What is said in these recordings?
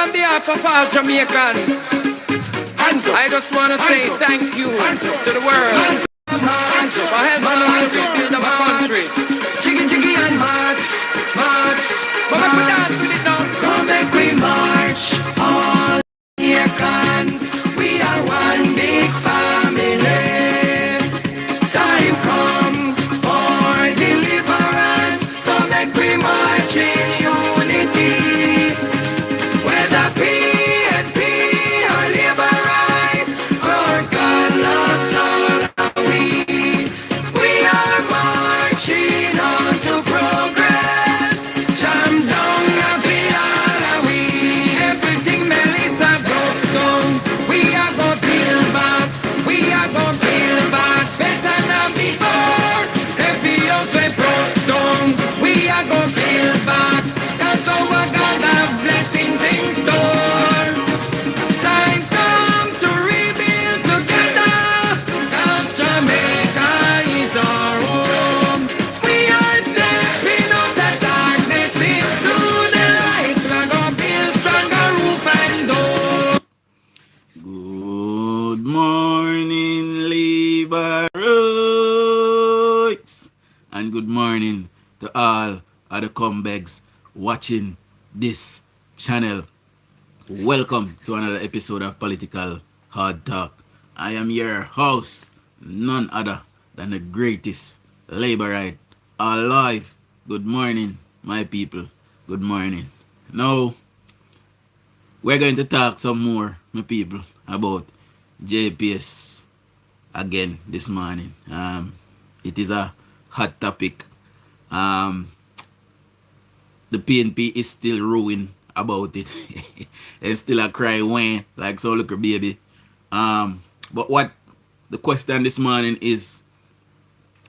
On behalf of all Jamaicans, I just want to say thank you to the world for helping us to rebuild our country. Jiggy jiggy and march, march. But we dance with it now. Come make we march, all Jamaicans. We are one big family. Time come for deliverance. So make we march in unity. Whether PNP or labor rights, our God loves all of we. We are marching on to progress. Jam down and feel all of we. Everything Melissa broke down, we are gonna build back. We are gonna build back better than before. Every house we broke down, we are gonna build back. That's how we're gonna have blessings in store. Time come to rebuild together. Cause Jamaica is our home. We are stepping out the darkness into the light. We're gonna build stronger roof and door. Good morning, Liberites, and good morning to all of the comebacks watching this channel. Welcome to another episode of Political Hard Talk. I am your host, none other than the greatest Laborite alive. Good morning, my people. Good morning. Now, we're going to talk some more, my people, about JPS again this morning. It is a hot topic. The PNP is still ruined about it. And still a cry when like so little baby. But what the question this morning is,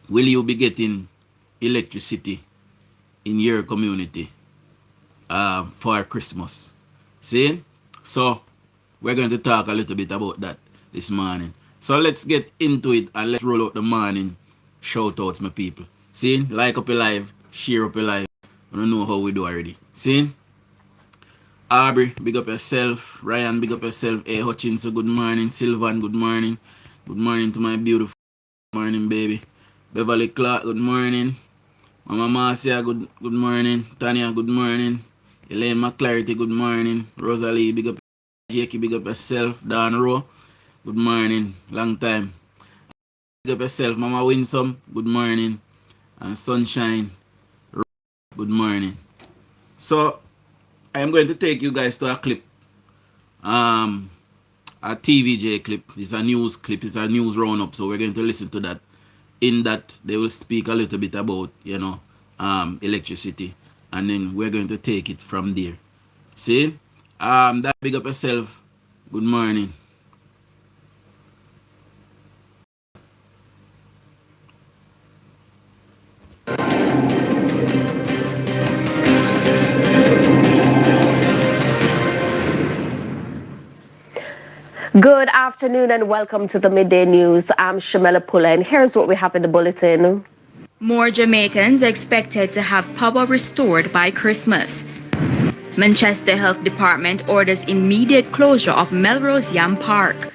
will you be getting electricity in your community for Christmas? See? So we're going to talk a little bit about that this morning. So let's get into it and let's roll out the morning shout outs, my people. See? Like up your live, share up your live. I don't know how we do already. See? Aubrey, big up yourself. Ryan, big up yourself. A. Hutchinson, good morning. Sylvan, good morning. Good morning to my beautiful morning, baby. Beverly Clark, good morning. Mama Marcia, good morning. Tanya, good morning. Elaine McClarity, good morning. Rosalie, big up. Jakey, big up yourself. Dan Rowe, good morning. Long time. Big up yourself. Mama Winsome, good morning. And Sunshine, good morning. So, I am going to take you guys to a clip. A TVJ clip. It's a news clip. It's a news roundup. So, we're going to listen to that. In that, they will speak a little bit about, electricity. And then we're going to take it from there. See? That big up yourself. Good morning. Good afternoon and welcome to the Midday News. I'm Shamela Pula and here's what we have in the bulletin. More Jamaicans expected to have power restored by Christmas. Manchester Health Department orders immediate closure of Melrose Yam Park.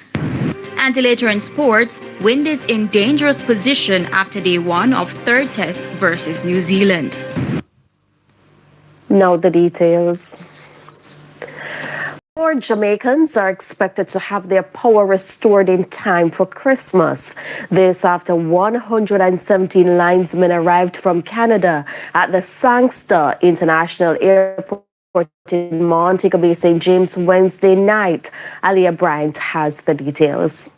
And later in sports, Wind is in dangerous position after day one of third test versus New Zealand. Now the details. More Jamaicans are expected to have their power restored in time for Christmas. This after 117 linesmen arrived from Canada at the Sangster International Airport in Montego Bay, St. James Wednesday night. Alia Bryant has the details.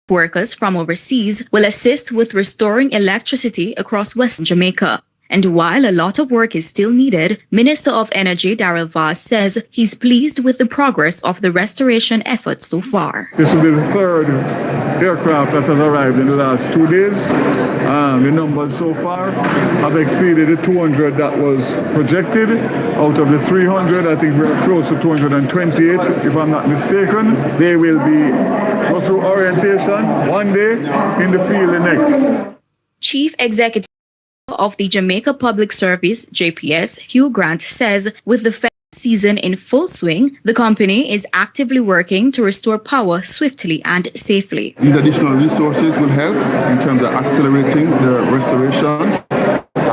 Workers from overseas will assist with restoring electricity across Western Jamaica. And while a lot of work is still needed, Minister of Energy Darrell Voss says he's pleased with the progress of the restoration efforts so far. This will be the third aircraft that has arrived in the last 2 days. The numbers so far have exceeded the 200 that was projected. Out of the 300, I think we're close to 228, if I'm not mistaken. They will go through orientation one day, in the field the next. Chief Executive of the Jamaica Public Service, JPS, Hugh Grant, says with the Fed season in full swing, the company is actively working to restore power swiftly and safely. These additional resources will help in terms of accelerating the restoration,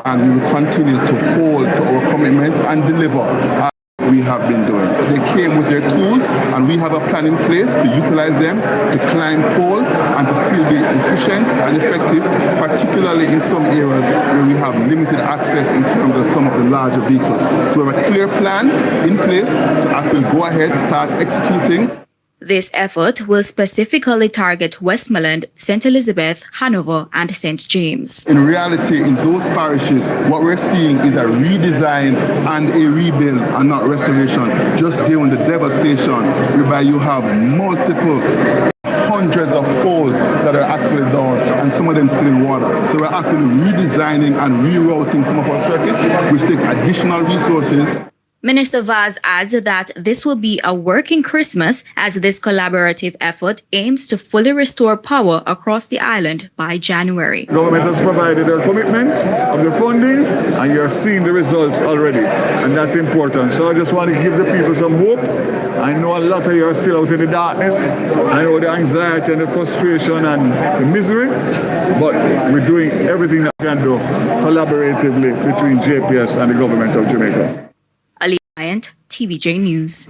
and we will continue to hold to our commitments and deliver as we have been doing. But they came with their tools, and we have a plan in place to utilize them to climb poles and to still be efficient and effective, particularly in some areas where we have limited access in terms of some of the larger vehicles. So we have a clear plan in place to actually go ahead, start executing. This effort will specifically target Westmoreland, St. Elizabeth, Hanover, and St. James. In reality, in those parishes, what we're seeing is a redesign and a rebuild and not restoration, just given the devastation whereby you have multiple hundreds of poles that are actually down and some of them still in water. So we're actually redesigning and rerouting some of our circuits, which take additional resources. Minister Vaz adds that this will be a working Christmas as this collaborative effort aims to fully restore power across the island by January. Government has provided their commitment of the funding, and you're seeing the results already, and that's important. So I just want to give the people some hope. I know a lot of you are still out in the darkness. I know the anxiety and the frustration and the misery, but we're doing everything that we can do collaboratively between JPS and the government of Jamaica. TVJ News.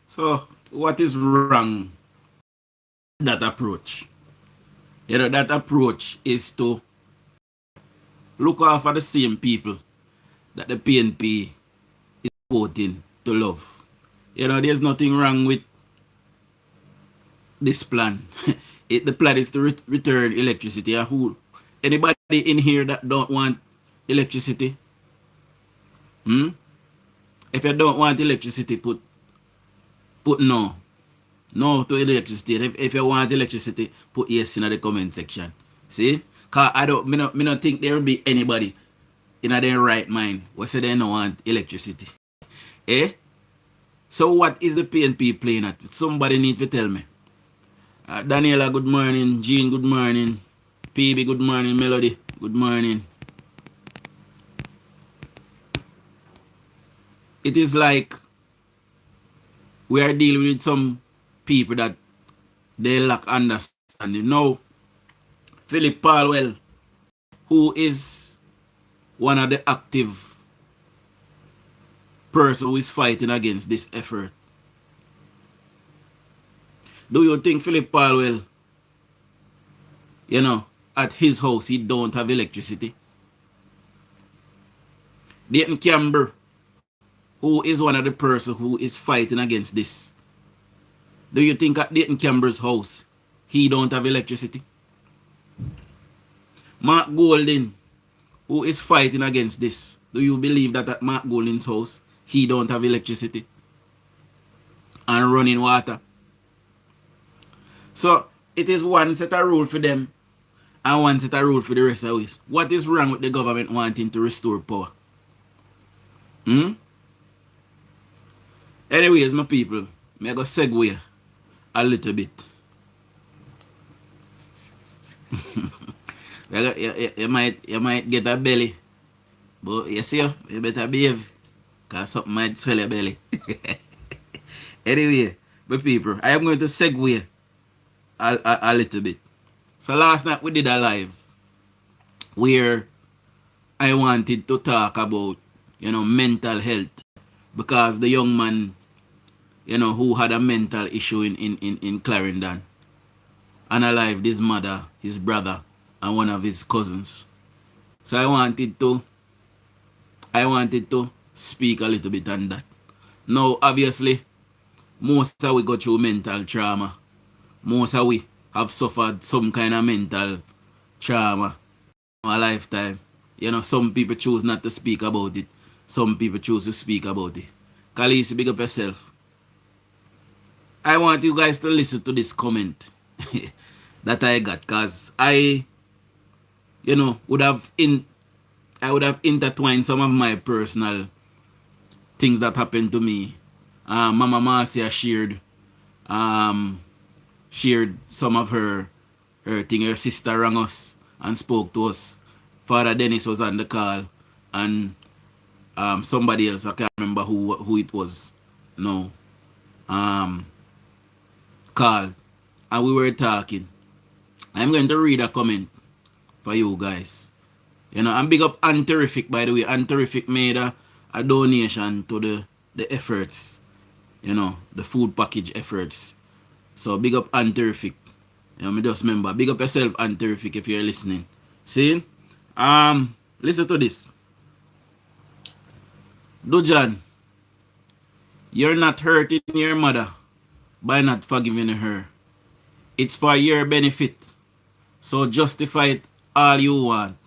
So, what is wrong with that approach? You know, that approach is to look after the same people that the PNP is voting to love. You know, there's nothing wrong with this plan. The plan is to return electricity. And anybody in here that don't want electricity? If you don't want electricity, put no. No to electricity. If you want electricity, put yes in the comment section. See? Cause I don't think there will be anybody in their right mind who say they don't want electricity. Eh? So what is the PNP playing at? Somebody need to tell me. Daniela, good morning. Jean, good morning. PB, good morning. Melody, good morning. It is like we are dealing with some people that they lack understanding. Now, Philip Palwell, who is one of the active person who is fighting against this effort. Do you think Philip Palwell, you know, at his house he don't have electricity? Dayton Camber, who is one of the person who is fighting against this. Do you think at Dayton Camber's house, he don't have electricity? Mark Golding, who is fighting against this. Do you believe that at Mark Golding's house, he don't have electricity and running water? So, it is one set of rule for them and one set of rule for the rest of us. What is wrong with the government wanting to restore power? Anyways, my people, I go segue a little bit. you might get a belly, but you see, you better behave, because something might swell your belly. Anyway, my people, I am going to segue a little bit. So last night we did a live where I wanted to talk about, you know, mental health, because the young man, you know, who had a mental issue in Clarendon, unalived his mother, his brother, and one of his cousins. So I wanted to speak a little bit on that. Now, obviously, most of we go through mental trauma. Most of we have suffered some kind of mental trauma in our lifetime. You know, some people choose not to speak about it. Some people choose to speak about it. Khaleesi, big up yourself. I want you guys to listen to this comment that I got, because I would have intertwined some of my personal things that happened to me. Mama Marcia shared some of her thing. Her sister rang us and spoke to us. Father Dennis was on the call, and somebody else. I can't remember who it was. No. Called. And we were talking. I'm going to read a comment for you guys. You know, and big up Anterific, by the way. Anterific made a donation to the efforts. You know, the food package efforts. So big up Anterific. You know, me just remember. Big up yourself, Anterific, if you're listening. See? Listen to this. Dujon, you're not hurting your mother by not forgiving her. It's for your benefit. So justify it all you want.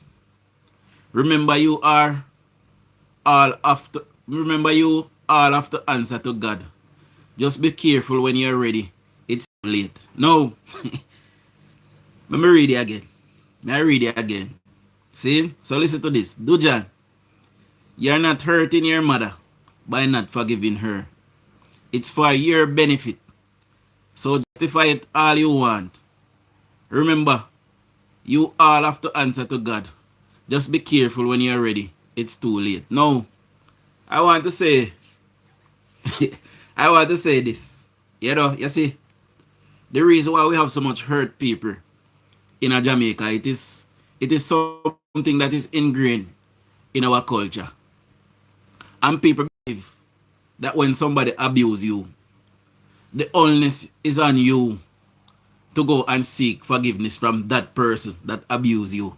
Remember you all have to answer to God. Just be careful when you're ready. It's late. No. Let me read it again. See? So listen to this. Dujon, you're not hurting your mother by not forgiving her. It's for your benefit. So justify it all you want. Remember, you all have to answer to God. Just be careful when you're ready. It's too late. No. I want to say this. You know, you see, the reason why we have so much hurt people in Jamaica, it is something that is ingrained in our culture. And people believe that when somebody abuses you, the onus is on you to go and seek forgiveness from that person that abused you.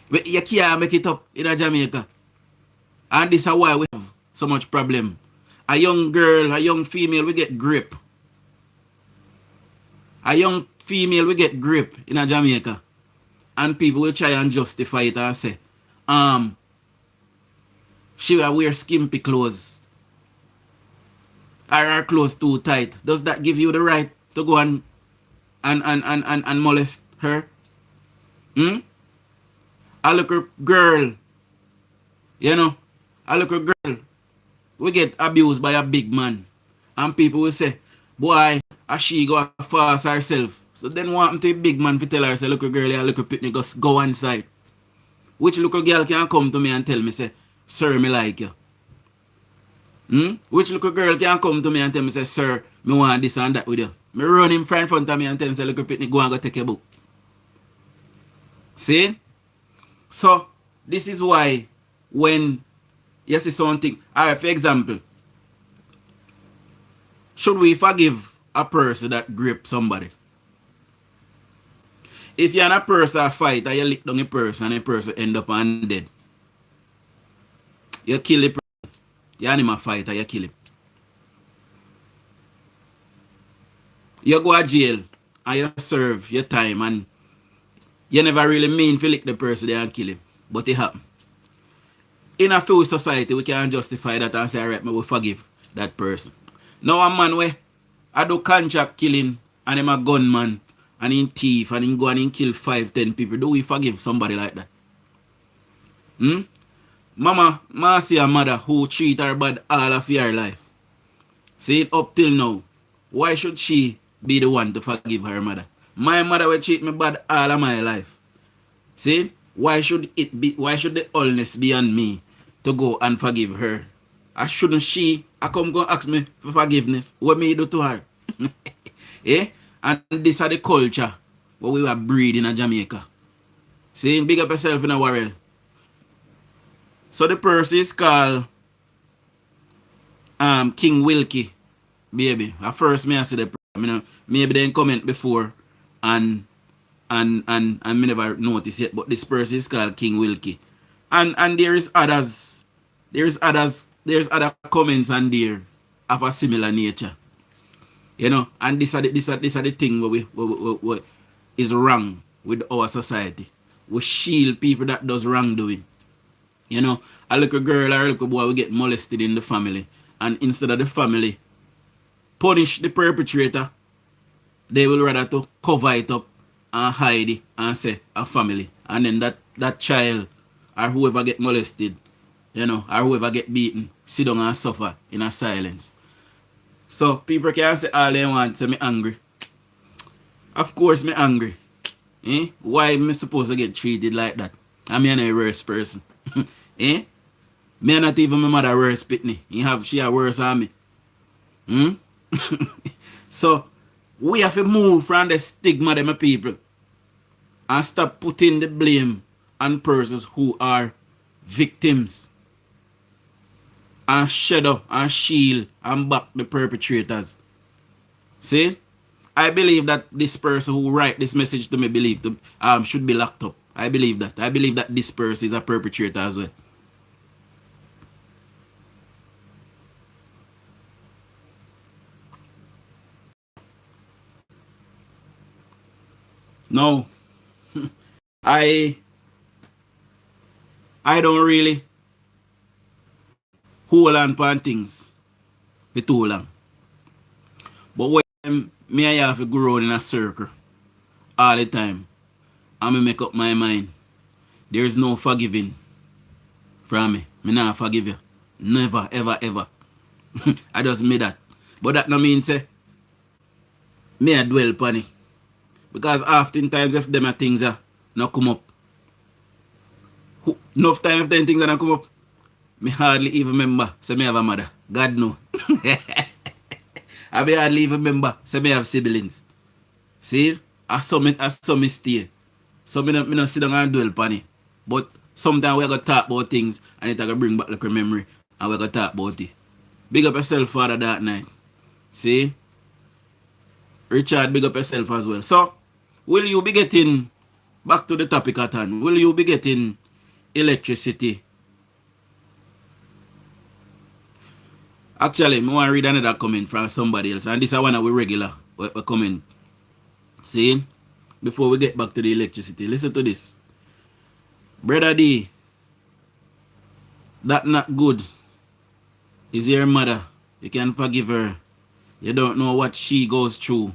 But you can't make it up in Jamaica. And this is why we have so much problem. A young girl, a young female, we get grip. A young female, we get grip in Jamaica. And people will try and justify it and say, she will wear skimpy clothes. Are her clothes too tight? Does that give you the right to go and molest her? A little girl, you know, a little girl, we get abused by a big man. And people will say, boy, as she go fast herself. So then want to a big man to tell her, say, little girl, a little pitney, go inside. Which little girl can come to me and tell me, say, sir, me like you? Which little girl can come to me and tell me, say, sir, me want this and that with you? Me run him in front of me and tell him, say, little pitney, go and go take a book. See? So, this is why when you see something, alright, for example, should we forgive a person that grip somebody? If you're a person a fight and you lick down a person and a person end up and dead, you kill the person. You're him a fight and you kill him. You go to jail and you serve your time and you never really mean to lick the person there and kill him. But it happen. In a few society, we can justify that and say, alright, I will forgive that person. Now a man where I do contract killing and him a gunman and in thief and him go and him kill 5-10 people, do we forgive somebody like that? Mama see a mother who treat her bad all of her life. See it up till now. Why should she be the one to forgive her mother? My mother will treat me bad all of my life. See? Why should the onus be on me to go and forgive her? Shouldn't she come go ask me for forgiveness? What me do to her? Eh? And this are the culture what we were breeding in Jamaica. See, big up yourself in a world. So the person is called King Wilkie, baby. At first me I see the person, maybe they comment before and me never noticed yet, but this person is called King Wilkie. And there's other comments on there of a similar nature. You know, and this are the thing what is wrong with our society. We shield people that does wrongdoing. You know, a little girl or a little boy will get molested in the family, and instead of the family punish the perpetrator, they will rather to cover it up and hide it and say a family, and then that child or whoever get molested, you know, or whoever get beaten, sit down and suffer in a silence. So people can say all they want, say me angry. Of course me angry. Why am I supposed to get treated like that? I'm a worse person. Me not even my mother worse pitney. She have worse than me. Hmm? So we have to move from the stigma of my people and stop putting the blame on persons who are victims. And shadow and shield and back the perpetrators. See? I believe that this person who write this message to me should be locked up. I believe that. I believe that this person is a perpetrator as well. No. I don't really hold on things for too long. But when me I have to go around in a circle all the time, and I make up my mind, there is no forgiving from me. Me not forgive you. Never, ever, ever. I just made that. But that no mean say me I dwell upon it. Because oftentimes if them are things not come up. Enough time if them things are not come up, me hardly even remember say me have a mother. God know. I be hardly even remember say me have siblings. See? I saw me stay. So me not sit down and dwell upon it. But sometimes we gotta talk about things and it gotta bring back like a memory and we gotta talk about it. Big up yourself, Father, that night. See? Richard, big up yourself as well. So, will you be getting, back to the topic at hand, will you be getting electricity? Actually, I want to read another comment from somebody else. And this is one of our regular comment. See? Before we get back to the electricity, listen to this. Brother D, that not good. Is your mother. You can forgive her. You don't know what she goes through.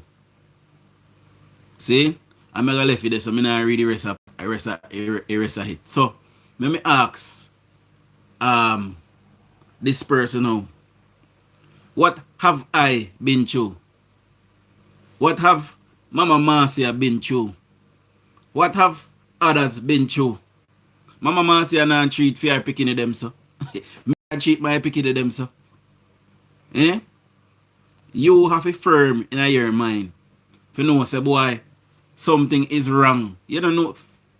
See? I'm going to left it there, so I'm going to read the rest of it. So, let me ask this person now. What have I been through? What have Mama Marcia been through? What have others been through? Mama Marcia not treat fair picking of them, so. Me treat my picking of them, so. Eh? You have a firm in your mind. If you know, say, boy, something is wrong. You don't know.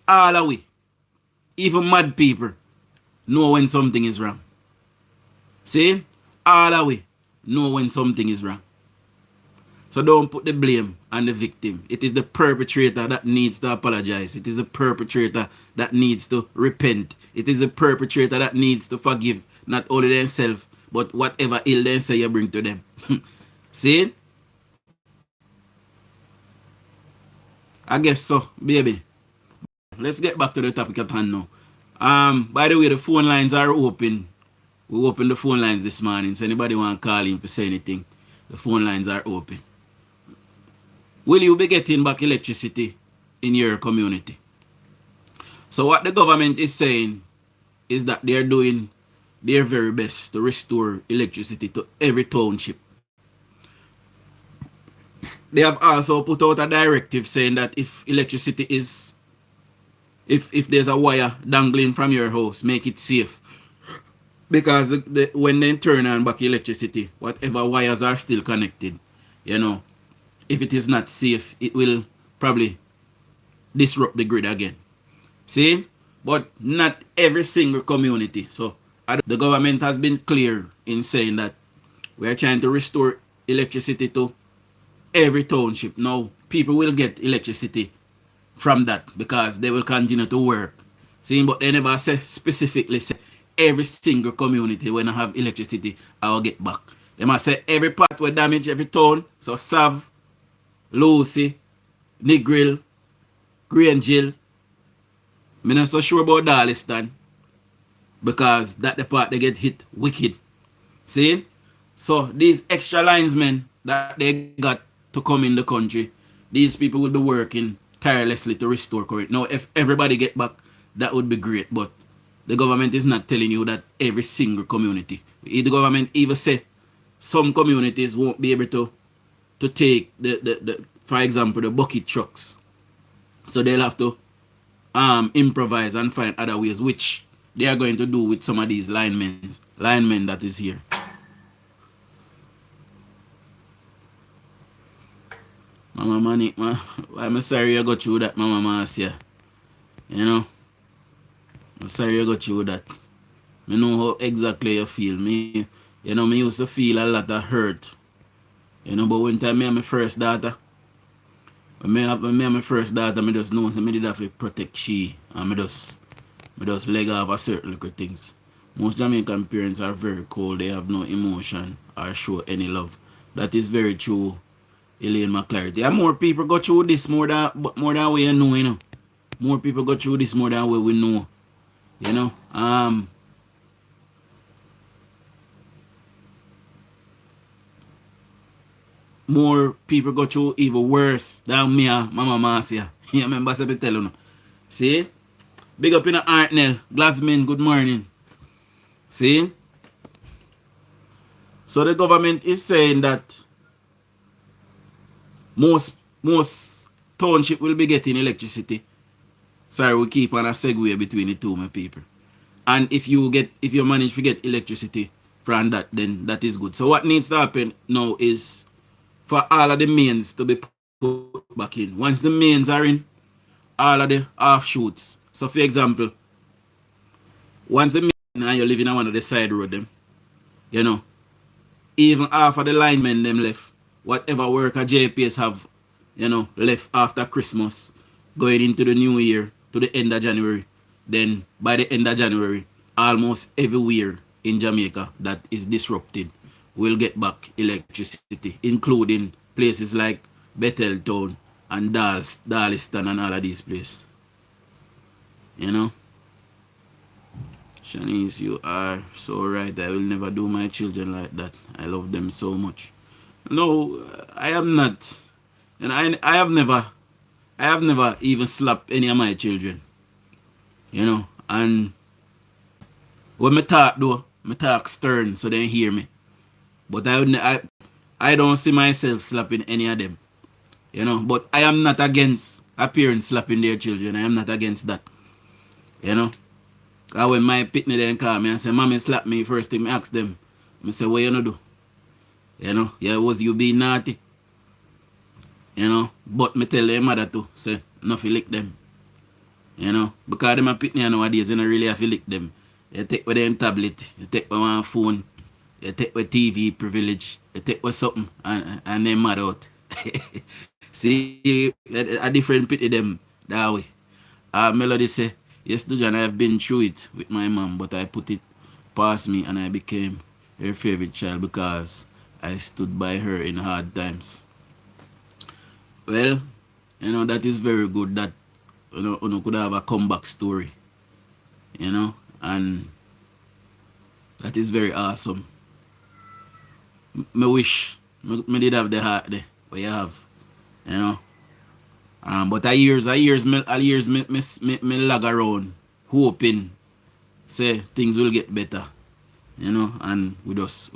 All the way. Even mad people know when something is wrong. See? All the way know when something is wrong. So don't put the blame on the victim. It is the perpetrator that needs to apologize. It is the perpetrator that needs to repent. It is the perpetrator that needs to forgive not only themselves, but whatever ill they say you bring to them. See? I guess so, baby. Let's get back to the topic at hand now. By the way, the phone lines are open. We opened the phone lines this morning, so anybody want to call in to say anything, the phone lines are open. Will you be getting back electricity in your community? So what the government is saying is that they're doing their very best to restore electricity to every township. They have also put out a directive saying that if electricity is, if there's a wire dangling from your house, make it safe. Because when they turn on back electricity, whatever wires are still connected, you know, if it is not safe, it will probably disrupt the grid again. See? But not every single community. So the government has been clear in saying that we are trying to restore electricity to every township. Now, people will get electricity from that because they will continue to work. See? But they never specifically say every single community when I have electricity, I will get back. They must say every part will damage every town. So Sav, Lucy, Negril, Grangeville. I'm not so sure about Darliston because that the part they get hit wicked. See? So these extra linesmen that they got to come in the country, these people will be working tirelessly to restore current. Now, if everybody get back, that would be great. But the government is not telling you that every single community. The government even say some communities won't be able to take the for example, the bucket trucks. So they'll have to improvise and find other ways, which they are going to do with some of these linemen that is here. Mama Money, I'm sorry you go through that, Mama Marcia. You know? I'm sorry you go through that. I know how exactly you feel. Me used to feel a lot of hurt. You know, but when time me and my first daughter, when me and my first daughter, me just know I did have to protect she, and me just leg off a certain little things. Most Jamaican parents are very cold. They have no emotion or show any love. That is very true, Elaine McClarity. And more people go through this more than we know, you know. More people go through this more than we know. You know. More people go through even worse than me and Mama Marcia. You remember I tell you. See? Big up in the Artnell. Glasman, good morning. See? So the government is saying that most township will be getting electricity. Sorry, we keep on a segue between the two, my people. And if you manage to get electricity from that, then that is good. So what needs to happen now is for all of the mains to be put back in. Once the mains are in, all of the offshoots. So for example, once the main and you're living on one of the side road them, you know, even half of the linemen them left, whatever work a JPS have, you know, left after Christmas, going into the new year to the end of January, then by the end of January, almost everywhere in Jamaica that is disrupted will get back electricity, including places like Betheltown and Darliston and all of these places. You know? Shanice, you are so right. I will never do my children like that. I love them so much. No, I am not. And I have never even slapped any of my children. You know? And when I talk though, I talk stern so they hear me. But I don't see myself slapping any of them. You know, but I am not against a parent slapping their children. I am not against that. You know? Because when my pitney then call me and say, Mommy slap me, first thing I ask them, I say, what you gonna do? You know, yeah, was you being naughty? You know, but me tell their mother to say, no fi lick them. You know, because them a pitney nowadays, you don't really have to lick them. You take with them tablet, you take with one phone, you take with TV privilege, you take with something, and they mad out. See, a different pity them that way. Melody say, yes, Dujan, I have been through it with my mom, but I put it past me and I became her favorite child because I stood by her in hard times. Well, you know, that is very good that, you know, you could have a comeback story, you know, and that is very awesome. Me wish me did have the heart there, what you have, you know. But a years me lag around hoping say things will get better, you know, and we just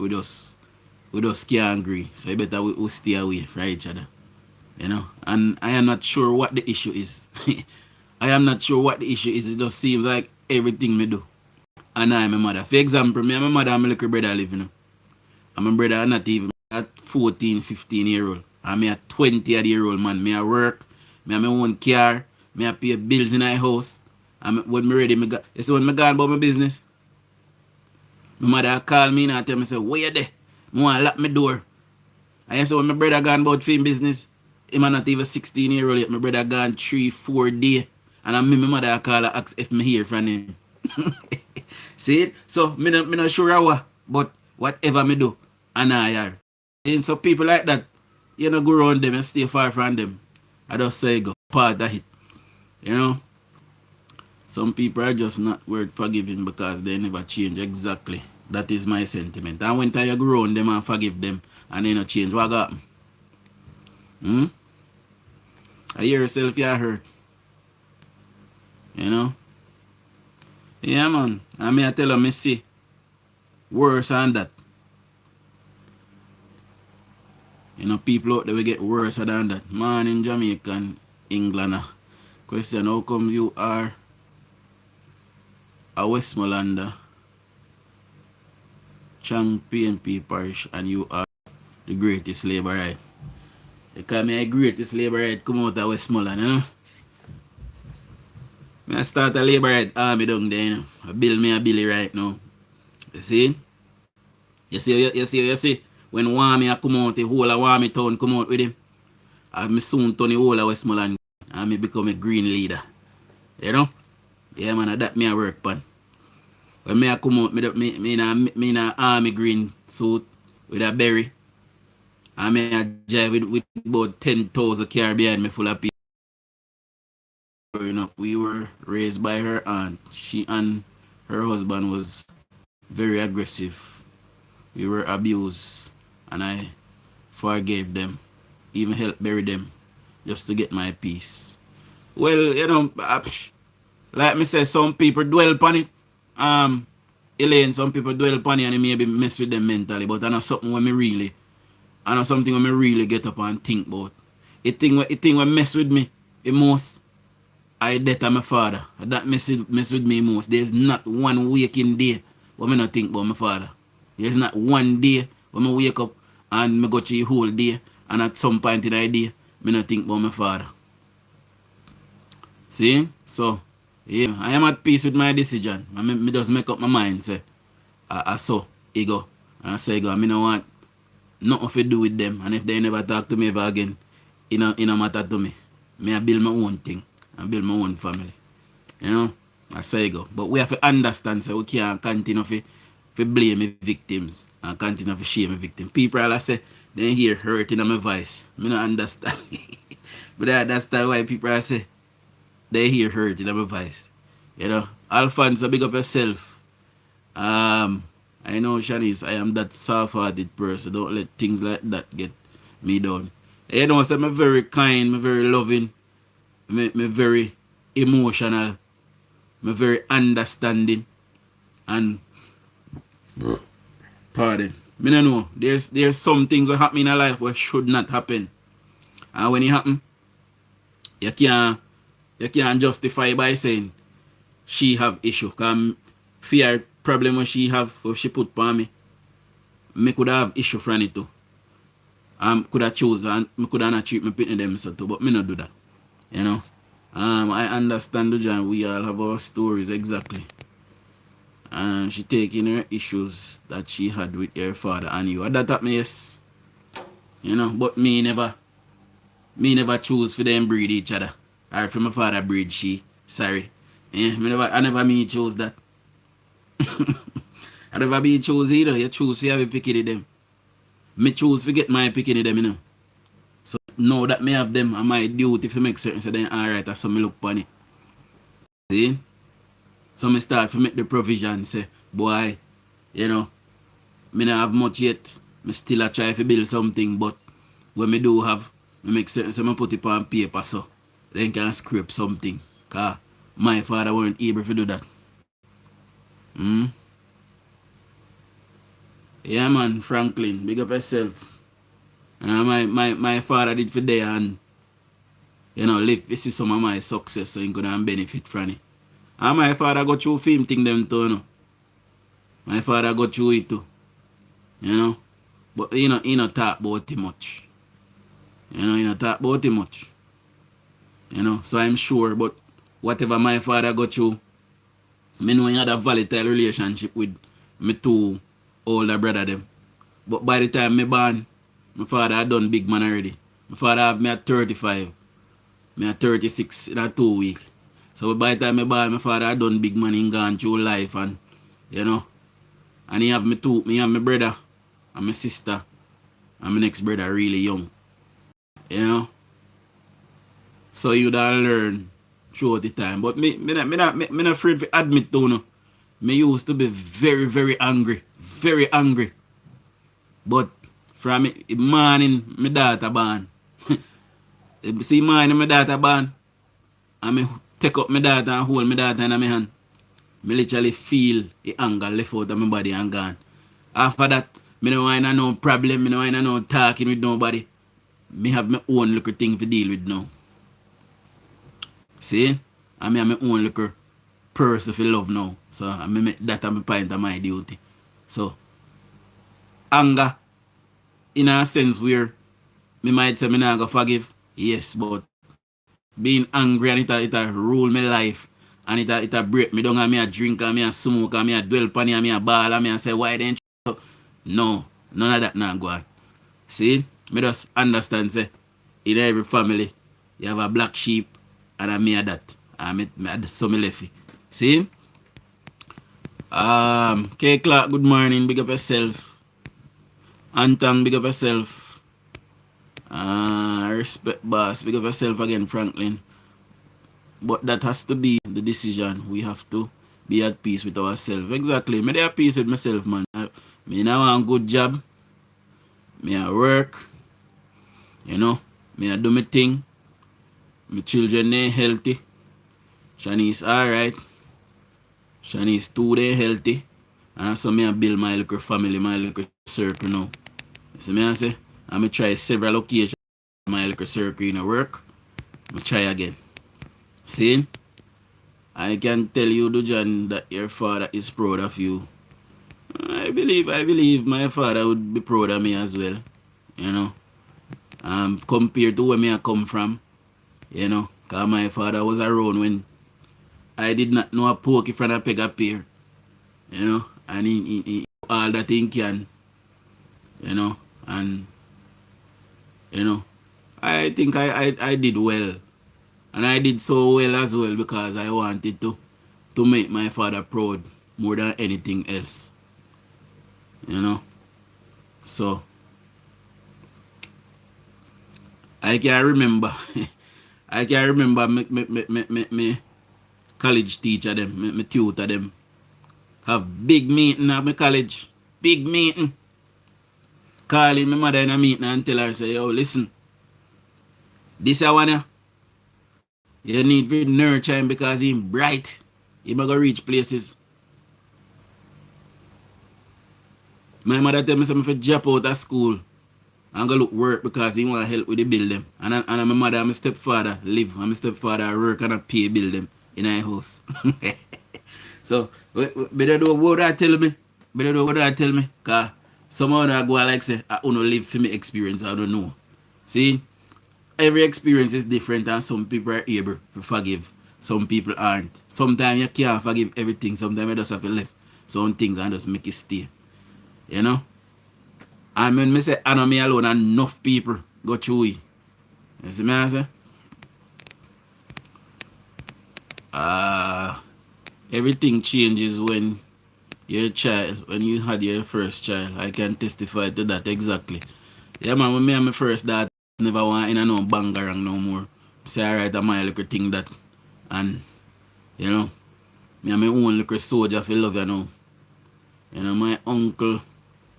can't agree. So you better we stay away from each other, you know. And I am not sure what the issue is. I am not sure what the issue is. It just seems like everything me do, and I am my mother. For example, me and my mother and my little brother live, you know. And my brother are not even at 14, 15-year-old. And me a 20-year-old man. Me a work. Me have my own car. Me a pay bills in my house. And when me ready, you see when me gone about my business, my mother call me and tell me, say, where you there? I want to lock my door. And you see when my brother gone about film business, him not even 16-year-old yet. My brother gone 3-4 days. And I me my mother call and ask if me hear from him. See it? So me not sure how, but whatever me do, and I are. And so people like that, you know, go around them and stay far from them. I just say go part of it. You know? Some people are just not worth forgiving because they never change. Exactly. That is my sentiment. And when you go around them and forgive them and they not change, what got them? I hear yourself you're hurt. You know? Yeah, man. I mean, I tell them, I see worse than that. You know, people out there will get worse than that. Man in Jamaica and England. Question, how come you are a Westmolander, Chang PNP parish, and you are the greatest labor right. You call me a greatest labor right come out of Westmoreland, you know? I start a labor right army down there, you know? I build me a Billy right now. You see? You see? When Wami come out, the whole of Wami town come out with him, I soon turn the whole of Westmoreland and me become a green leader. You know? Yeah, man, that me a work pan. When me a come out, me in a army green suit with a berry. And me a drive with about 10,000 car behind me full of people. You know, we were raised by her aunt. She and her husband was very aggressive. We were abused and I forgave them. Even helped bury them just to get my peace. Well, you know, like me say, some people dwell upon it. Elaine, some people dwell upon it and it maybe mess with them mentally, but I know something when me really, get up and think about. It thing when mess with me the most, I death of my father. That mess with me most. There's not one waking day when I not think about my father. There's not one day when I wake up and I go through the whole day and at some point in the day, I not think about my father. See? So, yeah, I am at peace with my decision. I just make up my mind, say, I saw ego. And I say, ego, I don't want nothing to do with them. And if they never talk to me ever again, it no matter to me. I build my own thing. I build my own family. You know? I say, ego. But we have to understand, so we can't continue to blame the victims and continue to shame the victim. People all say, they hear hurting in my voice. I don't understand. But I understand why people all say, they hear hurt in my voice. You know, Alphonse, big up yourself. I know, Shanice, I am that soft-hearted person. Don't let things like that get me down. You know, so I'm very kind, I'm very loving, I'm very emotional, I'm very understanding, and pardon. I don't know, there's some things that happen in a life that should not happen. And when it happen, you can't justify by saying she have issue. Because fear problem when she have, or she put on me could have issue from it too. Could have choose and me could have not treat me pitting them so too, but me not do that. You know. I understand Dujon, we all have our stories exactly. And she taking her issues that she had with her father and you. And that happened, yes. You know, but me never choose for them breed each other. Or for my father breed she. Sorry. Yeah, I never chose that. I never be chose either. You choose for have a picking them. Me choose to get my picking them, you know. So now that me have them and my duty to make certain so then alright, that's how me look upon it. See? So me start to make the provision, say, boy, you know, me not have much yet. Me still a try to build something, but when me do have, me make certain so me put it on paper so then can scrape something. Cause my father weren't able to do that. Yeah man, Franklin, big up yourself. My father did for there and you know, this is some of my success so he could benefit from it. And my father go through film thing them too, you know. My father go through it too. You know. But he not talk about it much. You know, he not talk about it much. You know, so I'm sure, but whatever my father go through, I know he had a volatile relationship with my two older brother them. But by the time me born, my father had done big man already. My father have me at 35. Me at 36 in a 2 week. So by the time I born, my father had done big man in gone through life and you know. And he have me have my brother and my sister and my next brother really young. You know. So you don't learn throughout the time. But me not afraid to admit to you. Me used to be very, very angry. Very angry. But from the morning my daughter born. See morning my daughter born. And me take up my daughter and hold my daughter in my hand. Me literally feel the anger left out of my body and gone. After that, me don't want no problem, me don't want no talking with nobody. Me have my own little thing to deal with now. See? And me have my own little person for love now. So I make that a point of my duty. So anger, in a sense where me might say me not go forgive, yes, but being angry and it a rule my life and it a break me down and me a drink and me a smoke and me a dwell pan and me a ball and me a say why then no, none of that not go on. See, me just understand say in every family you have a black sheep and a me a that. And me a so me left it. See? K Clark, good morning, big up yourself. Antang, big up yourself. Respect boss, big up yourself again, Franklin. But that has to be the decision. We have to be at peace with ourselves. Exactly. Me at peace with myself, man. Me now want a good job. Me a work. You know. Me a do my thing. My children they healthy. Shanice alright. Shanice too they healthy. And also me a build my little family, my little circle now. So me I say, I may try several occasions my little circle in a work. I try again. See? I can tell you, Dujon, that your father is proud of you. I believe my father would be proud of me as well. You know. Compared to where me I come from. You know. Because my father was around when I did not know a pokey from a peg a pear. You know. And he all that he can. You know. And you know. I think I did well. And I did so well as well because I wanted to make my father proud more than anything else. You know. So I can remember me college teacher them, me tutor them have big meeting at my college. Big meeting. Calling my mother in a meeting and tell her, say, yo, listen, this I wanna. You need to nurture him because he's bright. He might go reach places. My mother tell me something to drop out of school and go look work because he want help with the building. And my mother and my stepfather live and my stepfather work and I pay build them in our house. So, better do what that tell me. Better do what that tell me. Because someone that go like say, I want to live for my experience. I don't know. See? Every experience is different and some people are able to forgive. Some people aren't. Sometimes you can't forgive everything. Sometimes you just have to left some things and just make it stay. You know? And when I say I know me alone, enough people go through it. You see me I say? Everything changes when you're a child, when you had your first child. I can testify to that exactly. Yeah man, when me and my first daughter, never want in a no bangarang no more. Say alright, I might little thing that. And you know, me and my own little soldier for love, you know. You know, my uncle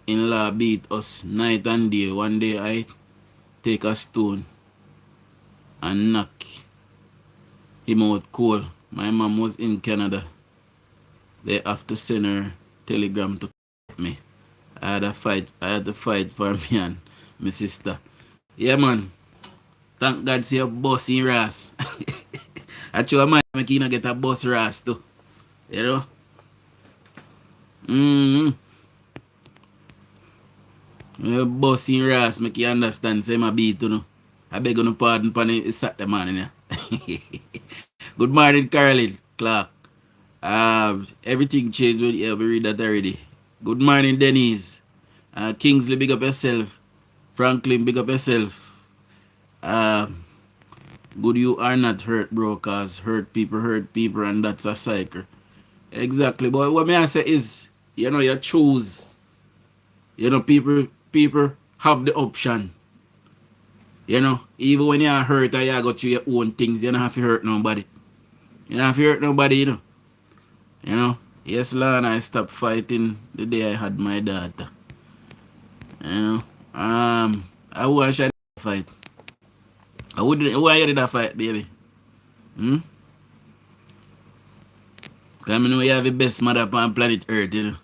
in law beat us night and day. One day I take a stone and knock him out cold. My mom was in Canada. They have to send her telegram to me. I had to fight for me and my sister. Yeah man. Thank God see a bus in Ras. Actually I might get a bus Ras too. You know? A bus in Ras make you understand say my beat you know. I beg you pardon for the Saturday morning. Good morning Caroline Clark. Everything changed when you read that already. Good morning Denise. Kingsley big up yourself. Franklin big up yourself. Good you are not hurt bro, cause hurt people and that's a cycle. Exactly, but what may I say is, you know, you choose. You know, people have the option. You know, even when you are hurt and you go through your own things, you don't have to hurt nobody. You don't have to hurt nobody, you know. You know, yes Lord, I stopped fighting the day I had my daughter. You know, I wish I didn't fight. Why you did that fight, baby? Because I know you have the best mother on planet Earth, you know.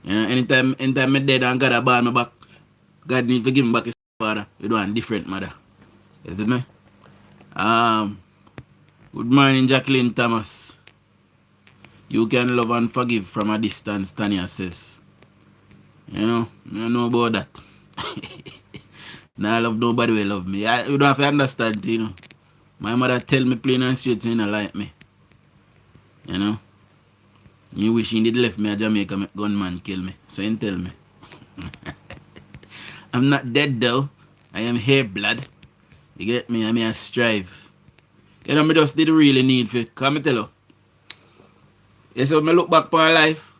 You know, anytime I'm dead and God a born me back, God need to give me back his father. You want a different mother. You see me? Good morning, Jacqueline Thomas. You can love and forgive from a distance, Tanya says. You know, I don't know about that. Nah, I love nobody will love me. You don't have to understand, you know. My mother tell me plain and straight, you know, like me. You know. You wish he did left me a Jamaica gunman kill me. So you tell me. I'm not dead though. I am here blood. You get me? I mean I strive. You know, me just did really need for come me tell you. You see, when me look back on my life,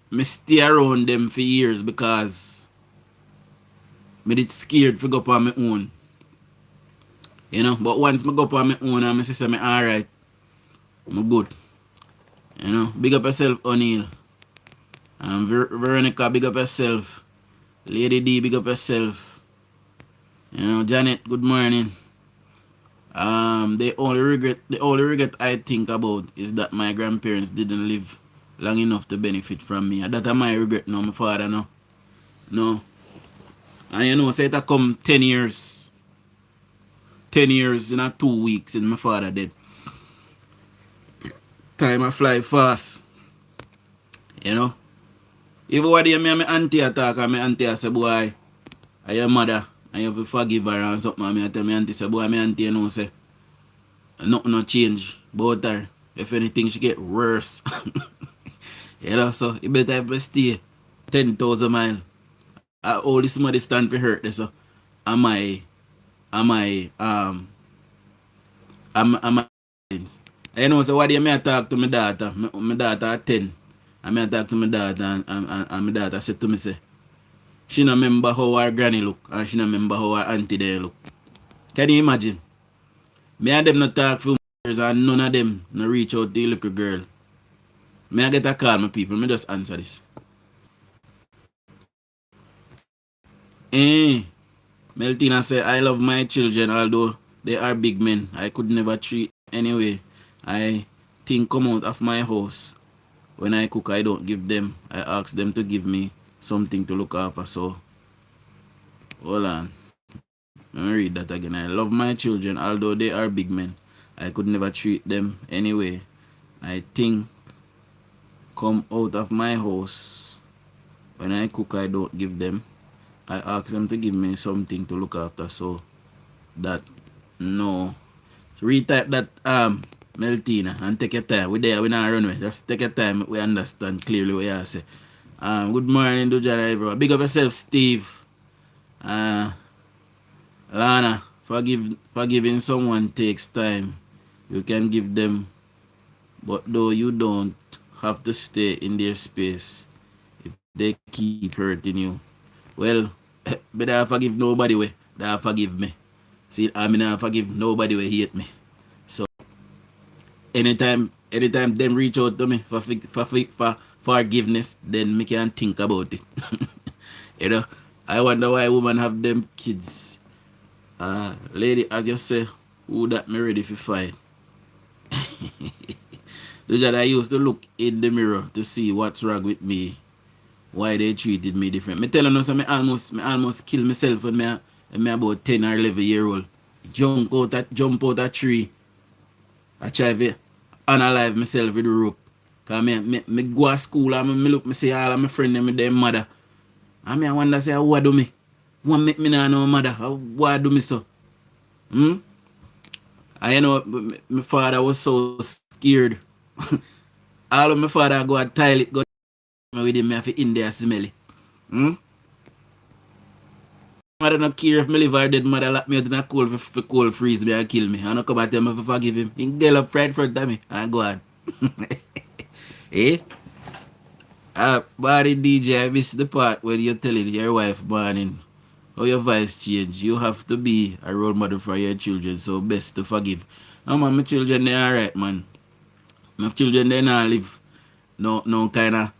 me stay around them for years because me did scared to go up on my own. You know, but once me go up on my own and my sister me alright, I'm good. You know, big up yourself, O'Neil. And Veronica, big up yourself. Lady D, big up yourself. You know, Janet, good morning. The only regret I think about is that my grandparents didn't live long enough to benefit from me. That's my regret now, my father no. No. And you know, say it come 10 years. 10 years in a 2 weeks and my father dead. Time I fly fast. You know? Even what day me and my auntie attack and my auntie say, boy, I your mother, and you have to forgive her and something. And I tell my auntie, say, boy, my auntie you know say, nothing no change about her. If anything, she get worse. You know, so you better have to stay 10,000 miles. All this money stand for hurt. So am I you know, so what day I talk to my daughter? My daughter at 10. And I talk to my daughter and my daughter said to me, say, she don't remember how her granny look and she don't remember how her auntie there look. Can you imagine? Me and them not talk for years and none of them no reach out to the little girl. Me I get a call, my people. Me just answer this. Meltina said, I love my children although they are big men. I could never treat anyway. I think come out of my house. When I cook, I don't give them. I ask them to give me something to look after. So, hold on. Let me read that again. I love my children although they are big men. I could never treat them anyway. I think come out of my house. When I cook, I don't give them. I ask them to give me something to look after. So that no. Retype that Meltina and take your time. We there, we not run away. Just take your time. We understand clearly what you say. Good morning, Dujon everyone. Big up yourself, Steve. Lana, forgiving someone takes time. You can give them, but though you don't have to stay in their space if they keep hurting you. Well, but I forgive nobody way. They forgive me. See, I mean, I forgive nobody way hate me. So, anytime them reach out to me for forgiveness, then me can think about it. You know, I wonder why women have them kids. Lady, as you say, who that me ready for fight? I used to look in the mirror to see what's wrong with me. Why they treated me different. Me telling you, so me almost kill myself when me about 10 or 11 year old. Jump out a tree. I try to unalive myself with the rope. Cause me go to school and me look, me see all of my friends and their mother. And I wonder say, what do me? What make me not know mother? What do me so? And you know, my father was so scared. All of my father go to toilet, go with him, I have to in there smelly. Mother not care if me live or dead, mother lock me out in a cold for cold freeze me and kill me. I don't come and tell me to forgive him. He get up right in front of me and go on. Eh? Body DJ, I miss the part when you're telling your wife, morning, how your voice change. You have to be a role model for your children, so best to forgive. No man, my children they alright, man. My children they not live no kinda,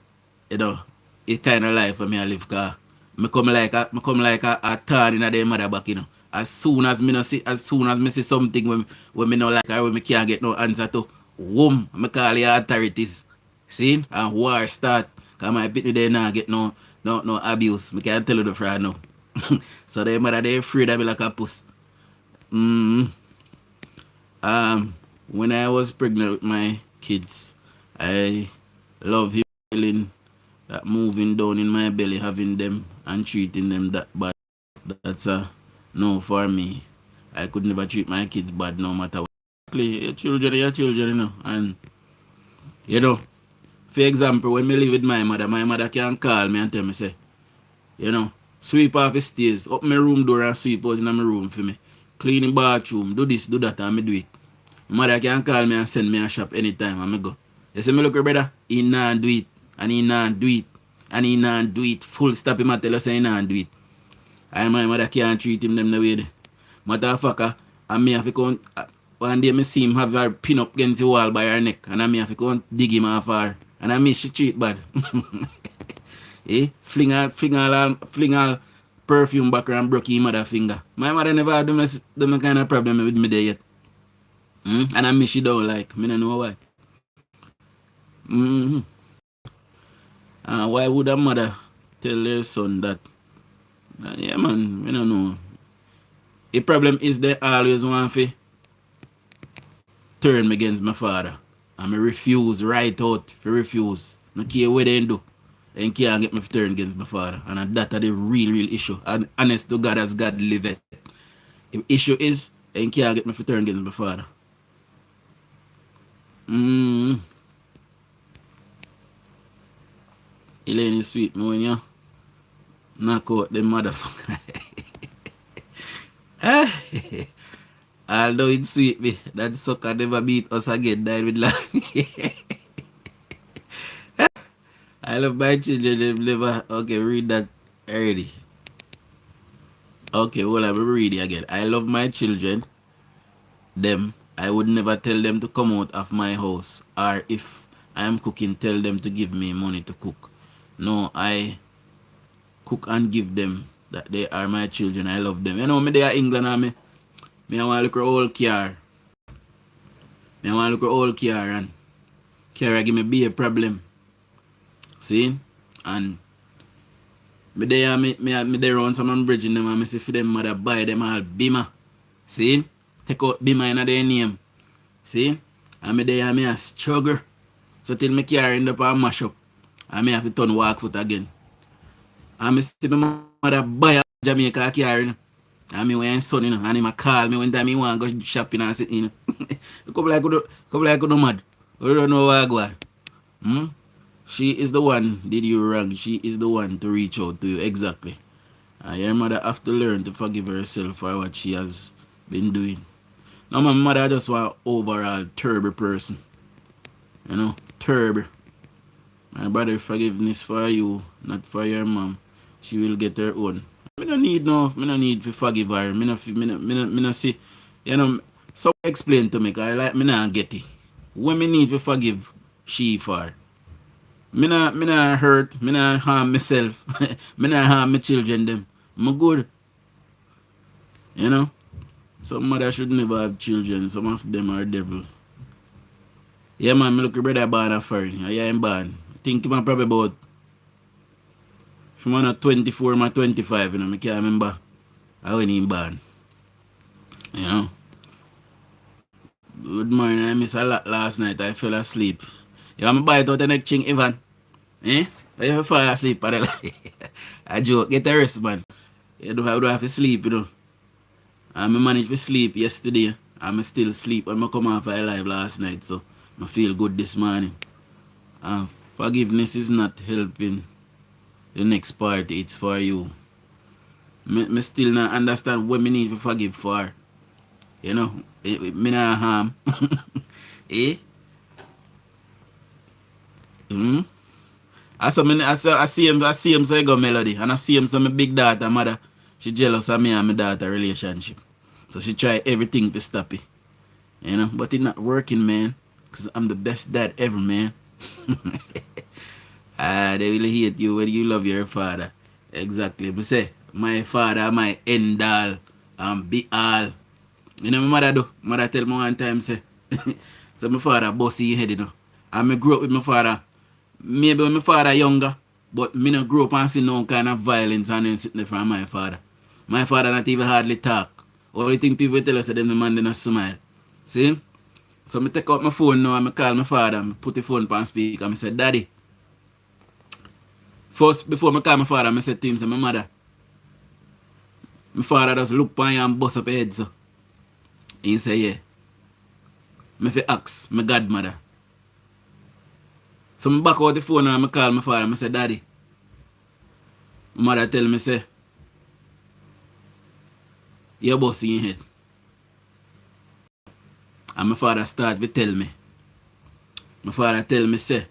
you know, it kinda life for me I live, cause me come like a thorn in their mother back, you know. As soon as me see something when me no like or when me can't get no answer to, whoom, me call the authorities. See? And war start. Cause my pitney they not get no abuse. Me can't tell you the fraud now. So their mother they afraid of me like a puss. When I was pregnant with my kids, I love him feeling that moving down in my belly, having them and treating them that bad. That's a no for me. I could never treat my kids bad no matter what. Your children are your children, you know. And, you know, for example, when me live with my mother can call me and tell me, say, you know, sweep off the stairs, up my room door and sweep out in my room for me. Clean the bathroom, do this, do that, and me do it. My mother can call me and send me a shop anytime and me go. You see me look, brother, he not do it, and he not do it, and he not do it. Full stop him and tell us he not do it. And my mother can't treat him them the way they. Motherfucker, and me have to go, one day me see him have her pin up against the wall by her neck, and I me have to go dig him off her, and I miss she treat bad. Eh? Fling all perfume back and broke his mother finger. My mother never had them kind of problem with me there yet. And I miss she don't like. Me don't know why. Why would a mother tell their son that? Yeah man, me don't know. The problem is they always want to turn me against my father. And me refuse right out. I refuse. No care what they do. And can't get me to turn against my father. And that's the real issue. And honest to God as God live it. The issue is, and can't get me to turn against my father. Elaine is sweet, me when you knock out the motherfucker. Although it's sweet me, that sucker never beat us again, died with laughing. I love my children, they've never. Okay, read that already. Okay, well, I will read it again. I love my children, them. I would never tell them to come out of my house, or if I am cooking, tell them to give me money to cook. No, I cook and give them. That they are my children. I love them. You know, me they are England and me I want to look at old car. Me I want to look at old car and car give me be a problem. See? And me there me there around some bridging them and me see for them mother buy them all Bima. See? Take out Bima in their name. See? And me there me a struggle. So till me car end up and mash up. And me have to turn walk foot again. And me see my mother buy a Jamaica car, you know. And me when son, you know, and him call me when time he want to go shopping and sit, you know. couple like good mad. You don't know what I go. She is the one did you wrong. She is the one to reach out to you. Exactly. And your mother have to learn to forgive herself for what she has been doing. Now my mother just want overall terrible person. You know, terrible. My brother, forgiveness for you, not for your mom. She will get her own. Me no need to forgive her. Me no see. You know, so explain to me, cause I like me not get it. When me need to forgive she for. Me not hurt, me not harm myself. Me not harm my children them. Me good. You know? Some mother should never have children. Some of them are devil. Yeah man, me look your brother born a foreign. Yeah, I'm born. I think him probably about from 24 or 25, you know, I can't remember how when he born. You know. Good morning, I missed a lot last night. I fell asleep. You want me buy it out the next thing, Evan? Eh? Why you fall asleep? I joke, get a rest, man. You do have to sleep, you know. I managed to sleep yesterday. I'm still sleep when I come off alive last night, so I feel good this morning. Forgiveness is not helping the next party, it's for you. Me still not understand what me need to forgive for. You know, me not harm. Eh? I see him so I go Melody, and I see him so my big daughter mother, she jealous of me and my daughter relationship. So she try everything to stop it. You know, but it's not working, man. Cause I'm the best dad ever, man. They will hate you when you love your father. Exactly. But say, my father, my end all, be all. You know my mother do? Mother tell me one time, say, so my father bossy head, you know. And me grew up with my father. Maybe when my father younger, but me not grow up and see no kind of violence and then sitting there from my father. My father not even hardly talk. Only thing people tell us that them the man they not smile. See? So I take out my phone now and I call my father. I put the phone on speaker and I say, Daddy. First, before I call my father, I said to him, say, my mother. My father just look upon you and bust up his head. So. He say, yeah. I fi ask my godmother. So I back out the phone and I call my father. I say, Daddy. My mother tell me, say, you're busting your head. And my father start to tell me. My father tell me, say,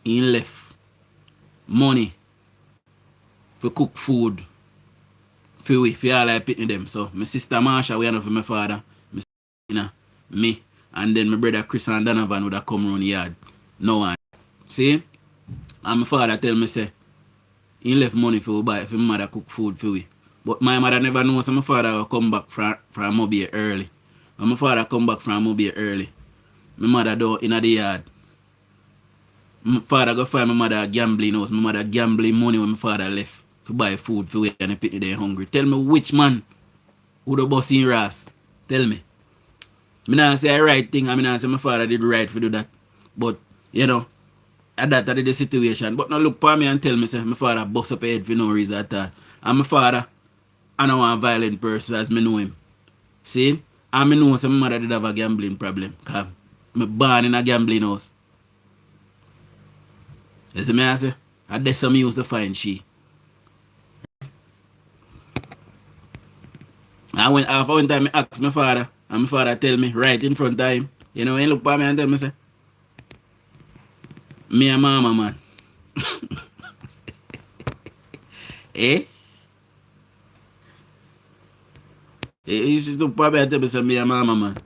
he left money for cook food for we, for all I pitney them. So my sister Marsha, we are not for my father, my sister, me, and then my brother Chris and Donovan would have come around the yard. No one. See? And my father tell me, say, he left money for we buy, for my mother cook food for we. But my mother never knows, so my father will come back from Mobile early. When my father come back from Mobile early, my mother down in the yard. My father go find my mother gambling house. My mother gambling money when my father left to buy food for we and the pitney they hungry. Tell me which man who the boss in Ras? Tell me. I not say the right thing. I not say my father did right for do that. But, you know, at that is the situation. But now look for me and tell me, say, my father bust up head for no reason at all. And my father, I know a violent person as me know him. See? And I know some mother did have a gambling problem. Because I'm born in a gambling house. You see me I say? And that's how I used to find she. And when after one time I asked my father, and my father tell me right in front of him, you know, he look at me and tell me, say, me and mama, man. Eh? He should look at me and tell me, say, me and mama, man.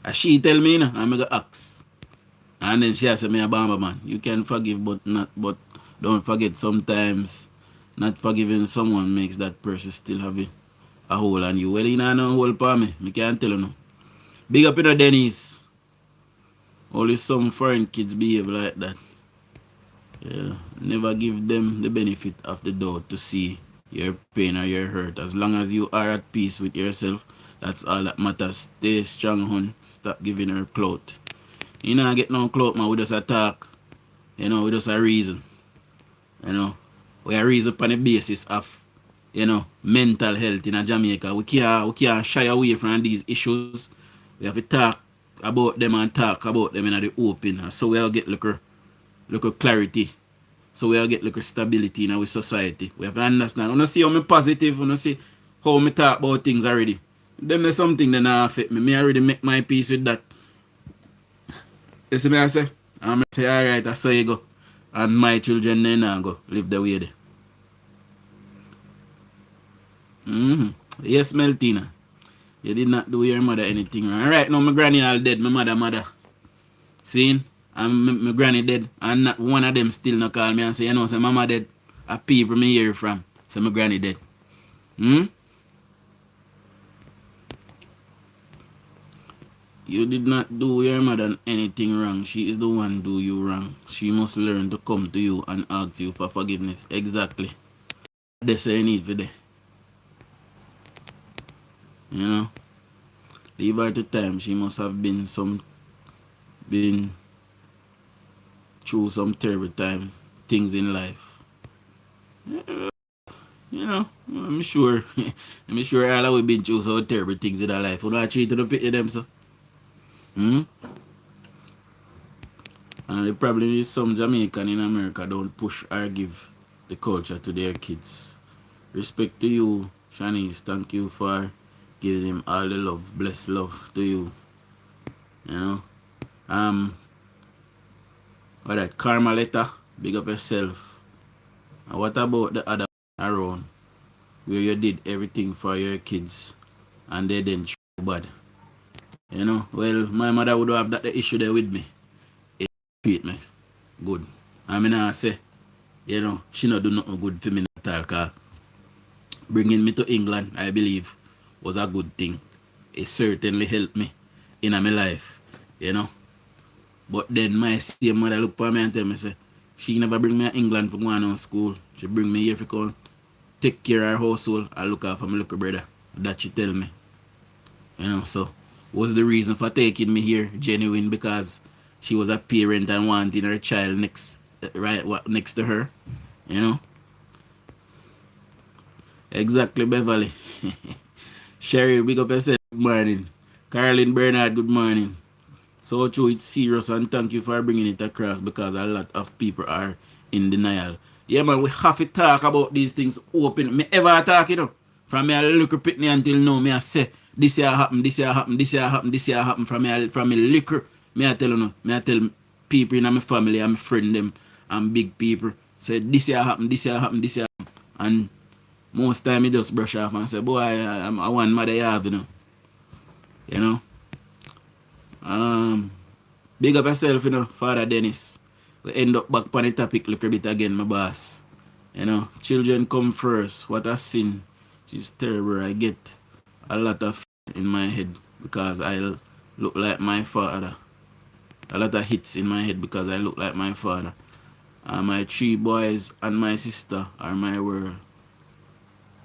And she tell me, you know, and I go ask. And then she said, me a mama, man. You can forgive, but don't forget sometimes not forgiving someone makes that person still have a hole on you. Well, you know, no hole for me. I can't tell you no. Big up in the Dennis. Only some foreign kids behave like that. Yeah. Never give them the benefit of the doubt to see your pain or your hurt. As long as you are at peace with yourself, that's all that matters. Stay strong, hon. Stop giving her clout. You know, I get no clout, man. We just attack. You know, we just a reason. You know, we a reason upon the basis of, you know, mental health in Jamaica. We can't shy away from these issues. We have to talk about them and talk about them in the open. So we'll get look clarity. So we'll get look stability in our society. We have to understand. When I see how me positive, when I see how me talk about things already. Then there's something that not affect me. Me already make my peace with that. You see me I say? I'm say, alright, I saw you go. And my children then now go live the way they. Yes, Meltina. You did not do your mother anything wrong. Right now, my granny all dead. My mother. See? And my granny dead. And not one of them still not call me and say, you know, say, mama dead. A people me hear from. So my granny dead. You did not do your mother anything wrong. She is the one do you wrong. She must learn to come to you and ask you for forgiveness. Exactly. That's what you need for that. You know? Leave her to time. She must have been through some terrible things in life. You know, I'm sure all of we been through some terrible things in our life. We don't treat to the pity them, so. And the problem is some Jamaican in America don't push or give the culture to their kids. Respect to you, Shanice. Thank you for giving them all the love. Bless love to you. You know. What that Carmelita, big up yourself. And what about the other around where you did everything for your kids and they didn't treat you bad? You know, well, my mother would have that issue there with me. It treat me good. I mean, I say, you know, she not do nothing good for me at all. Cause bringing me to England, I believe, was a good thing. It certainly helped me in my life, you know. But then my same mother look for me and tell me, say, she never bring me to England for going to school. She bring me here for come take care of her household and look after my little brother. That she tell me. You know, so was the reason for taking me here genuine, because she was a parent and wanting her child next to her, you know. Exactly, Beverly. Sherry, big up yourself. Good morning. Carolyn Bernard, good morning. So true, it's serious, and thank you for bringing it across, because a lot of people are in denial. Yeah, man, we have to talk about these things open. Me ever talk, you know, from me a little pitney until now, me I say, this year happen, this year happen, this year happen, this year happen, from me liquor. Me I tell you, no, me I tell people in my family and my friend them and big people, say, this year happen, this year happen, this year happen. And most time me just brush off and say, boy, I want mother you have, you know. You know. Big up yourself, you know, Father Dennis. We end up back on the topic look a bit again, my boss. You know, children come first. What a sin. It's terrible. I get a lot of in my head because I look like my father. A lot of hits in my head because I look like my father. My 3 boys and my sister are my world.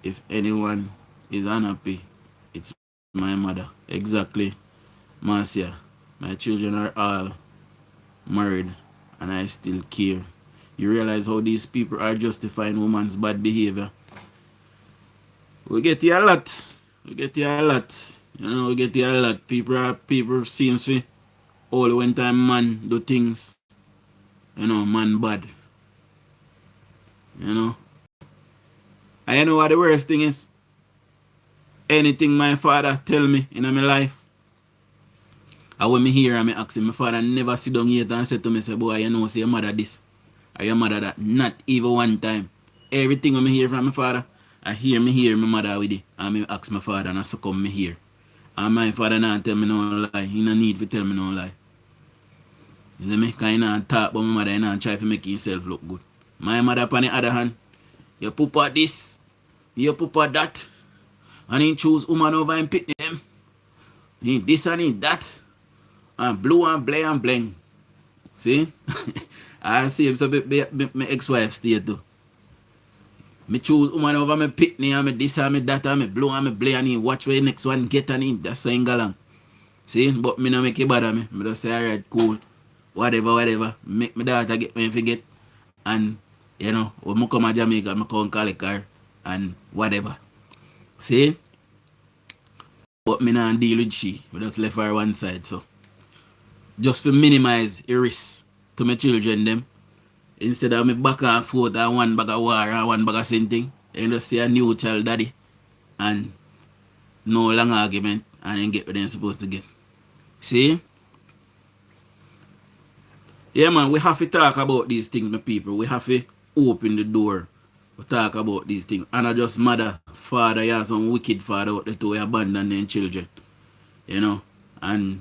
If anyone is unhappy, it's my mother. Exactly, Marcia. My children are all married and I still care. You realize how these people are justifying woman's bad behavior? We get here a lot. We get here a lot. You know, we get here a lot. People seems to all when time man do things. You know, man bad. You know. And you know what the worst thing is? Anything my father tell me in my life, and when me hear and me ask him, my father never sit down yet and said to me, say, boy, you know, say your mother this, or your mother that. Not even one time. Everything when me hear from my father, I hear my mother with it, and me ask my father and I succumb me here. And my father not tell me no lie. He no need to tell me no lie. You see me? Because he not talk about my mother, he not try to make himself look good. My mother, on the other hand, you papa this, you papa that, and he choose woman over and pick them. He this and he that. And blue and bling and bling. See? I see him so my ex-wife stay too. Me choose woman over me pitney and me this and me that and me blue and me bling and he watch where the next one get and he that's saying galang. See? But me no make it bother me. Me just say alright, cool. Whatever. Make my daughter get me forget. And you know, when I come to Jamaica, I come call a car and whatever. See? But me not deal with she. We just left her one side, so. Just to minimize the risk to my children them. Instead of me back and forth and one bag of war and one bag of something, you just see a new child daddy and no long argument and then get what they're supposed to get. See? Yeah man, we have to talk about these things, my people. We have to open the door to talk about these things. And not just mother, father, you have some wicked father out there to abandon their children. You know? And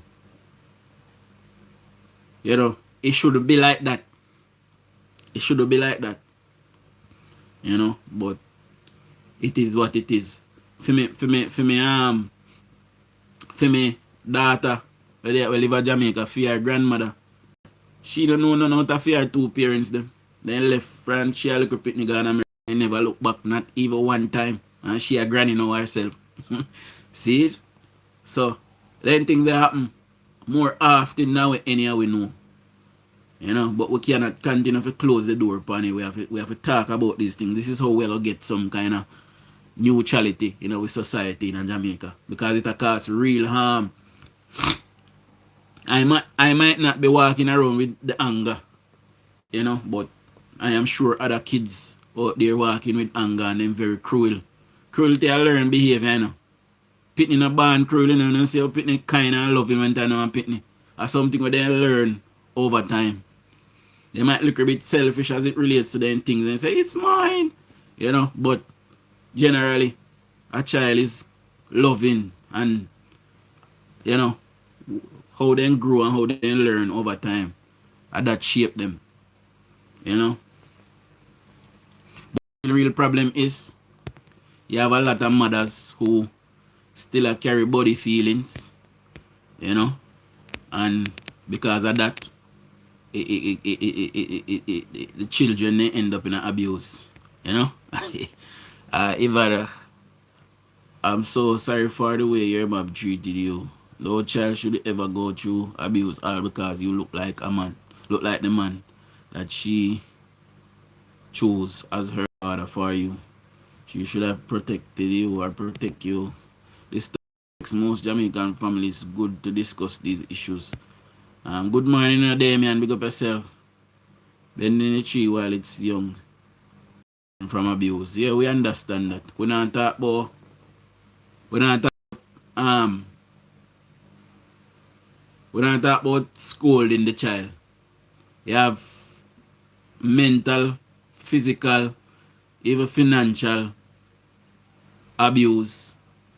you know, it should be like that. It should be like that. You know, but it is what it is. For me daughter, we live in Jamaica, for her grandmother. She don't know none how to fear 2 parents them. Then left France, she a little pitney gone America. I never look back, not even one time. And she a granny now herself. See it? So, then things that happen more often now anyhow we know. You know, but we cannot continue to close the door upon it. We have to talk about these things. This is how we'll get some kind of neutrality in our society in Jamaica. Because it cause real harm. I might not be walking around with the anger, you know, but I am sure other kids out there walking with anger and them very cruel. Cruelty I learn behavior, you know. Pitney no born cruel, you know, and say pitney kind and loving when time and pitney. Or something where they learn over time. They might look a bit selfish as it relates to them things and say, it's mine, you know, but generally, a child is loving and, you know, how they grow and how they learn over time. And that shape them, you know. But the real problem is, you have a lot of mothers who still carry body feelings, you know, and because of that, the children they end up in abuse, you know. Ivara, I'm so sorry for the way your mom treated you. No child should ever go through abuse all because you look like a man. Look like the man that she chose as her father for you. She should have protected you or protect you. This makes most Jamaican families good to discuss these issues. Good morning, Damien. Big up yourself. Bending the tree while it's young from abuse. Yeah, we understand that. We don't talk about um we don't talk about scolding the child. You have mental, physical, even financial abuse.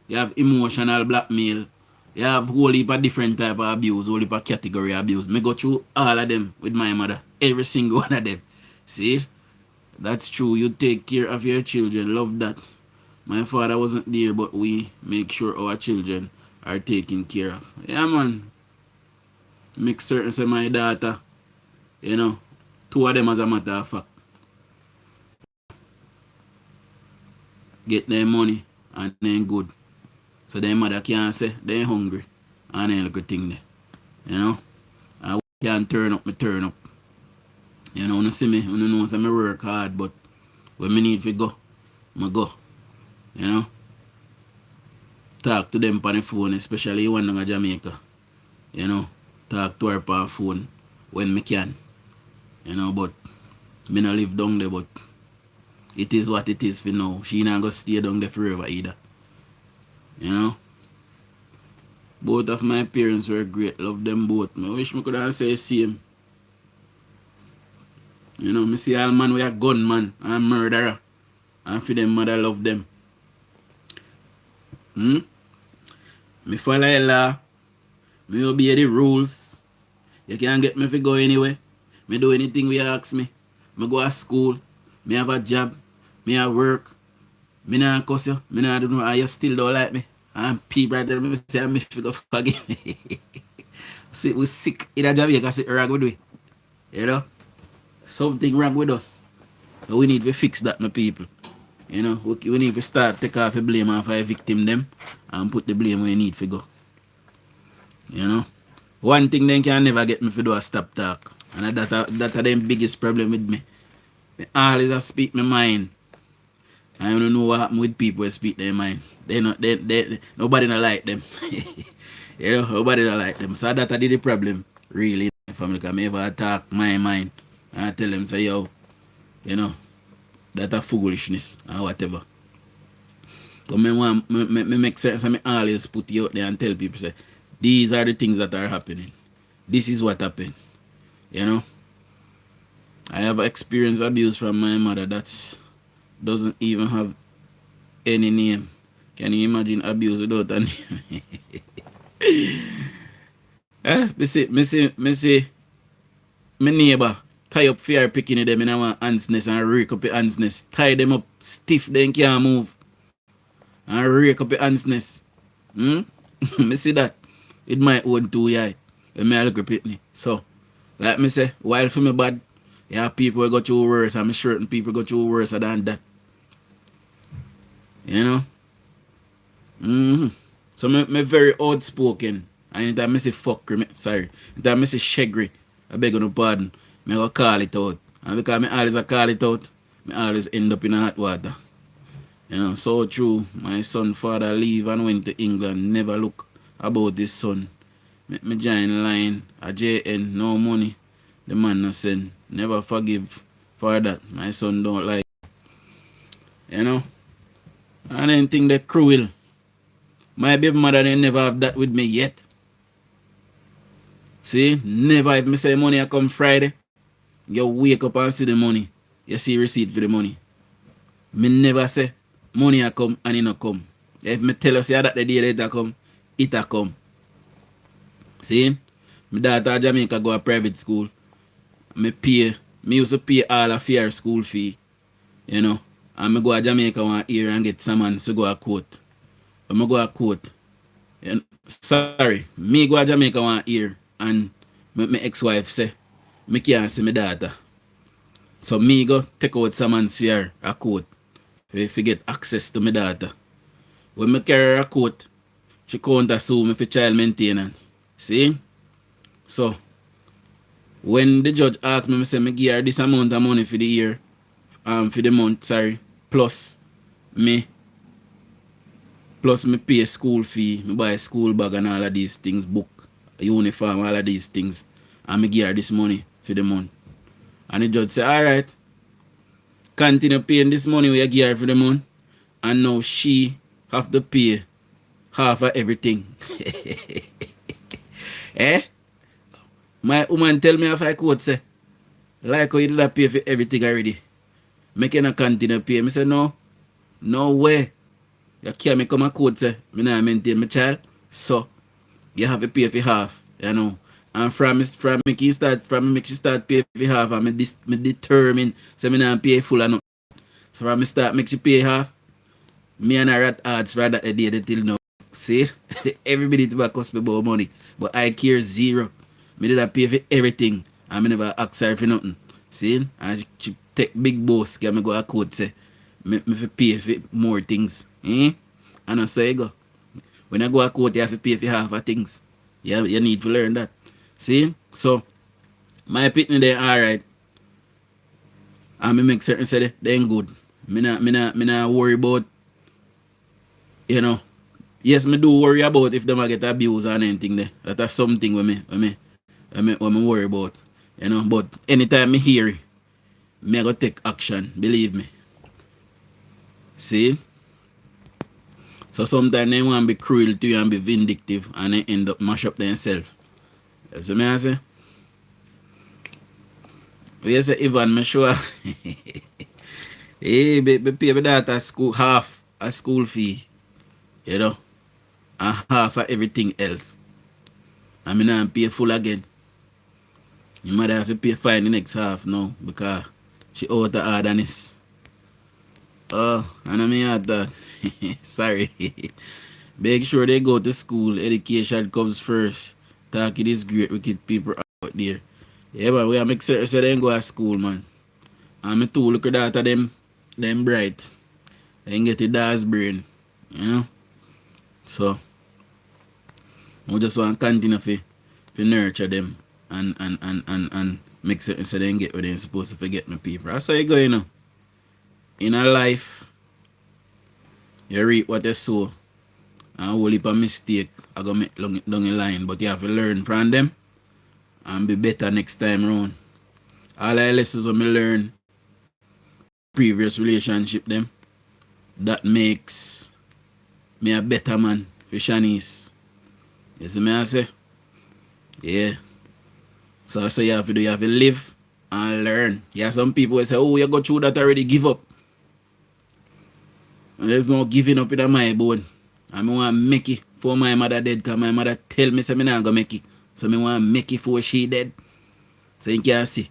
You have emotional blackmail. You have whole heap of different type of abuse, whole heap of category of abuse. Me go through all of them with my mother. Every single one of them. See? That's true. You take care of your children. Love that. My father wasn't there, but we make sure our children are taken care of. Yeah, man. Make certain say my daughter, you know, two of them as a matter of fact, get their money and then good. So their mother can't say they're hungry and then look a thing there. You know? I can turn up, me turn up. You know, when you see me, when you know say me work hard, but when me need to go, I go. You know? Talk to them on the phone, especially one in Jamaica. You know? Talk to her on the phone when me can. You know, but me not live down there, but it is what it is for now. She not gonna stay down there forever either. You know? Both of my parents were great. Love them both. I wish me could have said the same. You know, me see all man we a gunman and murderer. And for them mother love them. Me follow the law. Me obey the rules. You can't get me to go anywhere. Me do anything we ask me. Me go to school. Me have a job. Me have work. Me not cuss you. Me not do no, and you still don't like me. And people right there, me say, me figure forgive me. See, we sick in a Jamaica, sit wrong with we. You know? Something wrong with us. So we need to fix that, my people. You know, we need to start take off the blame off a victim them and put the blame where you need to go. You know? One thing they can never get me to do a stop talk. And that's the biggest problem with me. I always speak my mind. I don't know what happen with people who speak their mind. Nobody don't like them. You know, nobody don't like them. So that's the problem, really, in my family. Because I ever attack my mind. And I tell them, say, yo, you know, that's a foolishness or whatever. But me make sense and I always put it out there and tell people, say, these are the things that are happening. This is what happened. You know? I have experienced abuse from my mother that doesn't even have any name. Can you imagine abuse without a name? Me see, my neighbor tie up fear picking them in our ants nest and rake up the ants nest. Tie them up stiff, then can't move. And rake up the ants nest. Me see that. It might own 2 years. When me look at it. So, like me say, while for me bad, yeah, people go through worse. I'm certain people go through worse than that. You know? So me very outspoken. And anytime I say fuck, sorry. Anytime I say shaggy, I beg on pardon. I go call it out. And because I always call it out, I always end up in hot water. You know, so true. My son father leave and went to England. Never look about his son. Me join line. A JN, no money. The man no send. Never forgive for that. My son don't like. You know? And then think that cruel. My baby mother they never have that with me yet. See? Never. If me say money I come Friday, you wake up and see the money. You see receipt for the money. Me never say money I come and it not come. If me tell you say that the day later come, it a come. See? My daughter Jamaica go to private school. Me used to pay all of her school fee. You know. And I go to Jamaica 1 year and get someone to go to court. When I go to court, sorry, me go to Jamaica 1 year and my ex-wife say, me can't see my daughter. So me go take out someone's fear a court if you get access to my daughter. When me carry her a court, she counter sue me for child maintenance. See? So when the judge asked me, I say me give her this amount of money for the year, for the month, sorry, plus me pay school fee, me buy school bag and all of these things, book, uniform, all of these things, and me give her this money for the month. And the judge said, alright, continue paying this money we give her for the month, and now she have to pay half of everything. Eh? My woman tell me if I could say, like how you did that pay for everything already. Make you not continue pay. I say no way. You can't make come a code say, me not maintain my child. So you have to pay for half, you know. And from me make she start pay for half, and me determine say me not pay full or not. So from me start make she pay half, me and her at odds for that day till now. See? Everybody to cost me about money. But I care zero. Me did I pay for everything, and me never ask her for nothing. See? And she take big boss, get me go a court say, me for pay for more things. And I say you go. When I go a court, you have to pay for half of things. You need to learn that. See? So my pitney they alright. And me make certain say they ain't good. Me not worry about, you know. Yes, me do worry about if them get abused and anything there. That's something with me worry about. You know, but anytime me hear it, me I go take action, believe me. See? So sometimes they want to be cruel to you and be vindictive, and they end up mash up themselves. You see me I say? We say Ivan, me sure. Hey, be pay my daughter school half a school fee. You know? And half of everything else. I mean I pay full again. You might have to pay fine the next half now because she out the hardness. Oh, and I mean that. Sorry. Make sure they go to school. Education comes first. Talking is great wicked people out there. Yeah, but we have make certain so they go to school, man. And me too look at that of them bright. They get the dad's brain. You know? So we just want to continue to nurture them and make certain so they get what they're supposed to forget my people. That's how you go, you know. In a life, you reap what you sow. And a whole heap of mistake I go make down the line. But you have to learn from them and be better next time around. All the lessons when me learn previous relationship them, that makes me a better man for Shanice. You see me I say? Yeah. So I say you have to live and learn. Yeah, some people will say, oh, you go through that already, give up. And there's no giving up in my bone. I want to make it before my mother dead, because my mother tell me say me not gonna make it. So I want to make it before she dead. So you can see.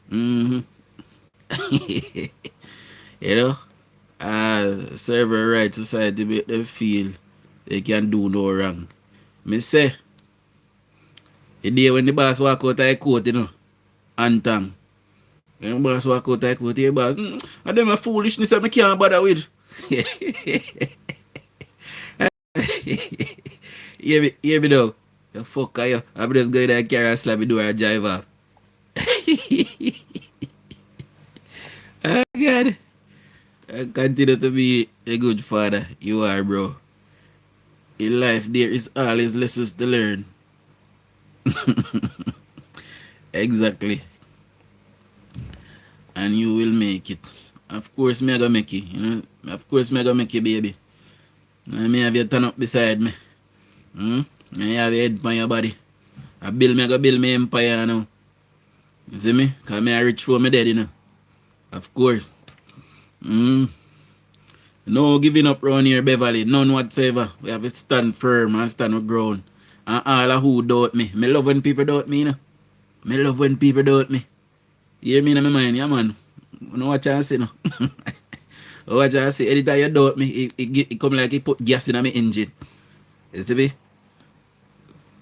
You know? Serve a right society make them feel they can do no wrong. Me say, the day when the boss walk out of the court, you know, Antang. When the boss walk out of the court, the boss, and them a foolishness that I can't bother with. Hear me now. The fuck are you? I'm just going there and carry a slap door and drive off. Oh God. Continue to be a good father. You are, bro. In life, there is always lessons to learn. Exactly. And you will make it. Of course, me gonna make it. You know, of course, me gonna make it, baby. And me have you turn up beside me. And you have your head on your body. Me gonna build my empire now. You see me? Because me a rich for me dead, you know. Of course. No giving up around here, Beverly. None whatsoever. We have to stand firm and stand with ground. And all of who doubt me. Me love when people doubt me, you know. Me love when people doubt me. You hear me in my mind, yeah, man. You know what I say, no? Watch I say, anytime you doubt me, it come like it put gas in my engine. You see me?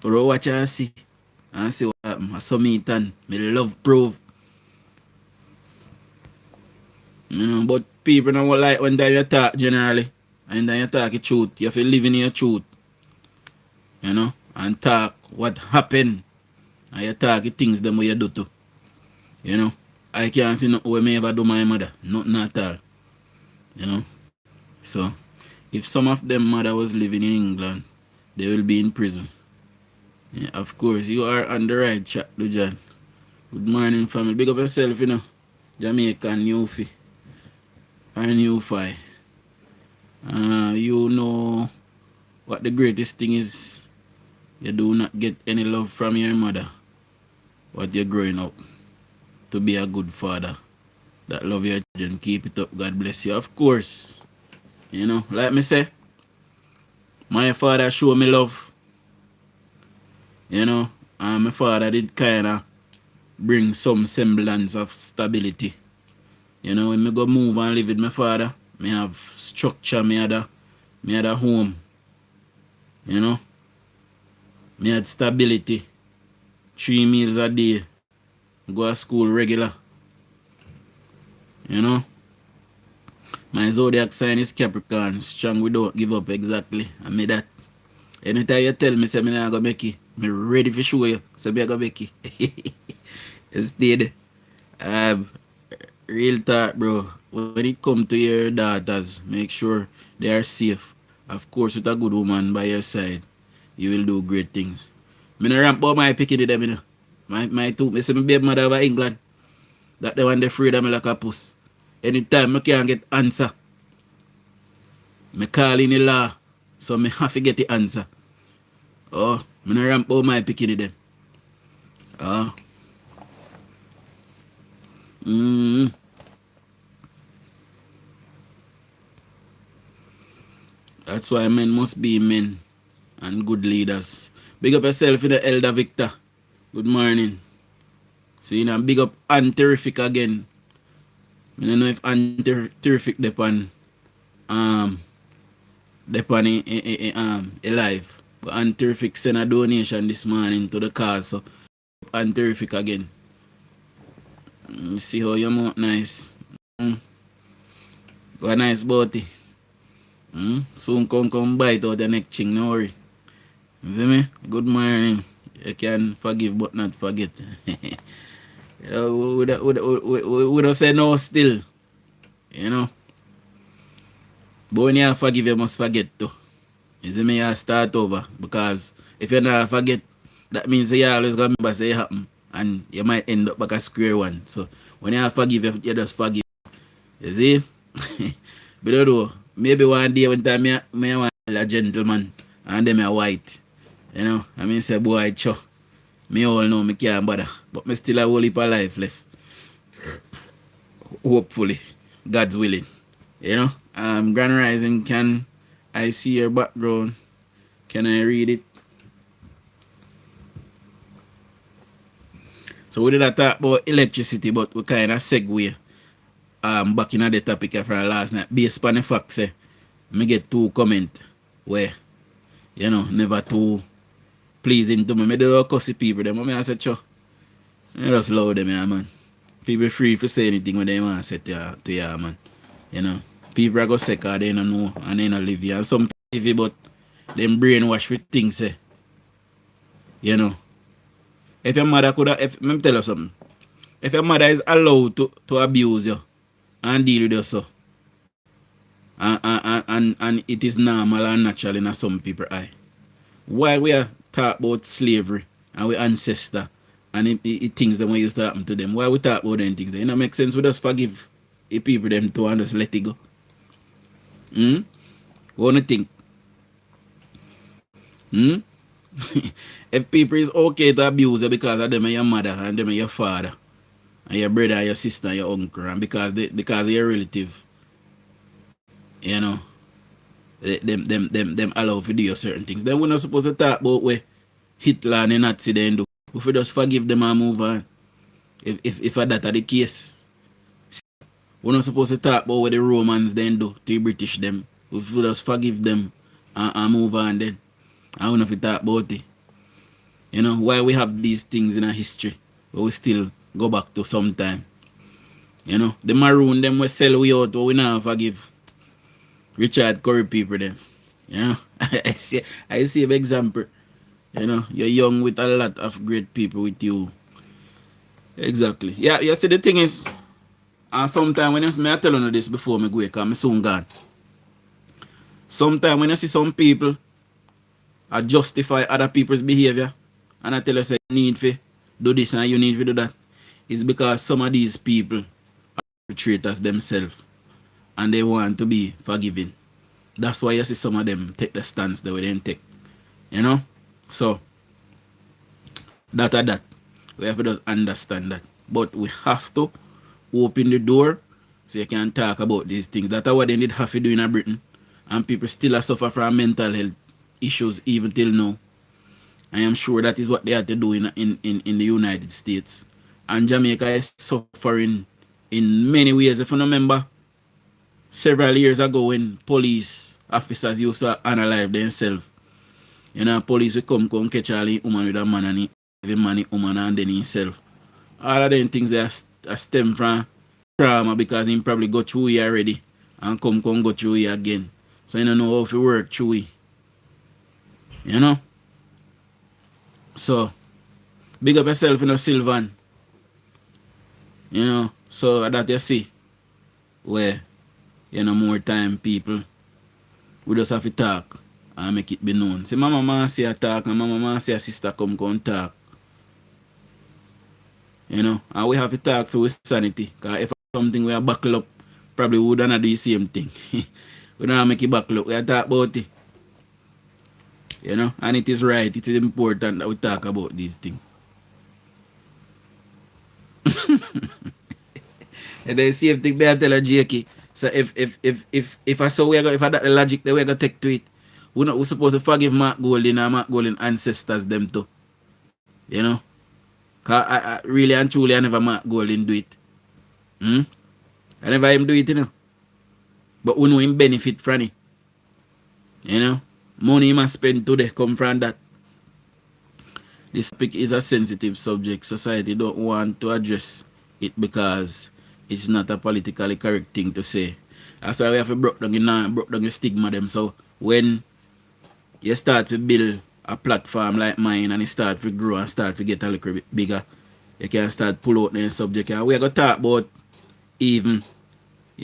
Or watch I see. And see what I saw me done. Me love proof. You know, but people don't like when you talk generally. And then you talk the truth. You have to live in your truth. you know, and talk what happened. And you talk the things them what you do too. You know. I can't see nothing what me ever do my mother. Nothing at all. You know. So if some of them mother was living in England, they will be in prison. Yeah, of course, you are on the right track, Dujon. Good morning, family. Big up yourself, you know. Jamaican Newfie. Or Newfie. You know what the greatest thing is. You do not get any love from your mother. But you're growing up to be a good father. That love your children. Keep it up. God bless you. Of course. You know, like me say, my father show me love. You know, and my father did kind of bring some semblance of stability. You know, when me go move and live with my father, me have structure, me had a home. You know, me had stability. 3 meals a day. Go to school regular. You know, my zodiac sign is Capricorn. Strong without give up exactly. I made that. Anytime you tell me say me not gonna make it, me ready for show you. Say me gonna make it. Instead, real talk, bro. When it come to your daughters, make sure they are safe. Of course, with a good woman by your side, you will do great things. Me no ramp up my picking them, you know. My two, me say my baby mother over England. That the one they afraid of me like a puss. Anytime I can't get answer, me call in the law, so me have to get the answer. Oh, me no ramp up my picking them. Oh. That's why men must be men and good leaders. Big up yourself in the Elder Victor. Good morning. So you know, big up and terrific again. I don't know if and terrific depend alive. But and terrific send a donation this morning to the cause. So and terrific again. You see how you mouth nice. Go nice booty. Soon come bite out the neck ching, no worry. You see me? Good morning. You can forgive but not forget. We don't say no still. You know. But when you forgive, you must forget too. You see me? You start over. Because if you not forget, that means you always gonna remember say it happen. And you might end up back at square one. So when you forgive, you just forgive. You see? But though, maybe one day when time me want a gentleman and them are white. You know, I mean say boy cho. Me all know me can't bother. But me still a whole heap of life left. Hopefully. God's willing. You know? Grand Rising, can I see your background? Can I read it? So we did a talk about electricity, but we kind of segue back in the topic from last night. Based on the fact, say, me get 2 comments where, you know, never too pleasing to me. I do cuss people, them. I say, cho, I just love them, yeah, man. People free to say anything when they want to say to you, man. You know, people are going to say because they don't know and they don't live here. And some people live, but them brainwash with things, say, you know. If your mother could have, let me tell you something. If your mother is allowed to abuse you and deal with you so, and it is normal and natural in some people's eye, why we are talk about slavery and we ancestor and it things that when used to happen to them, why we talk about them things? It don't make sense. We just forgive the people them too and just let it go. What do you think? If people is okay to abuse you because of them and your mother and them and your father and your brother and your sister and your uncle and because of your relative, you know, them allow to do your certain things. Then we're not supposed to talk about what Hitler and the Nazi then do. If we just forgive them and move on. If that are the case. We're not supposed to talk about what the Romans then do to the British them. If we just forgive them and move on then. I don't know if we talk about it. You know, why we have these things in our history, but we still go back to sometime. You know, the maroon them we sell we out, but we not forgive. Richard Curry people them. You know, I see an example. You know, you're young with a lot of great people with you. Exactly. Yeah, you see the thing is, sometimes when you see me, I tell you this before me go, because I'm soon gone. Sometimes when you see some people I justify other people's behavior and I tell you say you need to do this and you need to do that, it's because some of these people are perpetrators themselves and they want to be forgiving. That's why you see some of them take the stance the way they take. You know? So that. We have to just understand that. But we have to open the door so you can talk about these things. That's what they need have to do in Britain. And people still suffer from mental health issues even till now. I am sure that is what they have to do in the United States. And Jamaica is suffering in many ways. If you remember, several years ago when police officers used to analyze themselves, you know, police will come catch all the woman with a man and the man, woman, and then himself. All of them things that stem from trauma because he probably go through it already and come go through it again. So you don't know how to work through it. You know? So big up yourself in a Sylvan. You know, so that you see where you know more time people we just have to talk and make it be known. See mama man say a talk and mama man say a sister come talk. You know, and we have to talk for sanity. Because if something we are buckle up, probably we wouldn't do the same thing. We don't make it buckle up. We are talk about it. You know, and it is right. It is important that we talk about these things. And the same thing I tell a JK. So if I saw if I that the logic that we're gonna take to it, we're supposed to forgive Mark Golden and Mark Golden ancestors them too. You know? Cause I really and truly I never Mark Golden do it. I never him do it, you know. But we know him benefit from it. You know? Money he must spend today come from that. This topic is a sensitive subject. Society don't want to address it because it's not a politically correct thing to say. That's why we have to broke down the stigma them. So when you start to build a platform like mine and it start to grow and start to get a little bit bigger, you can start pull out the subject. And we're gonna talk about even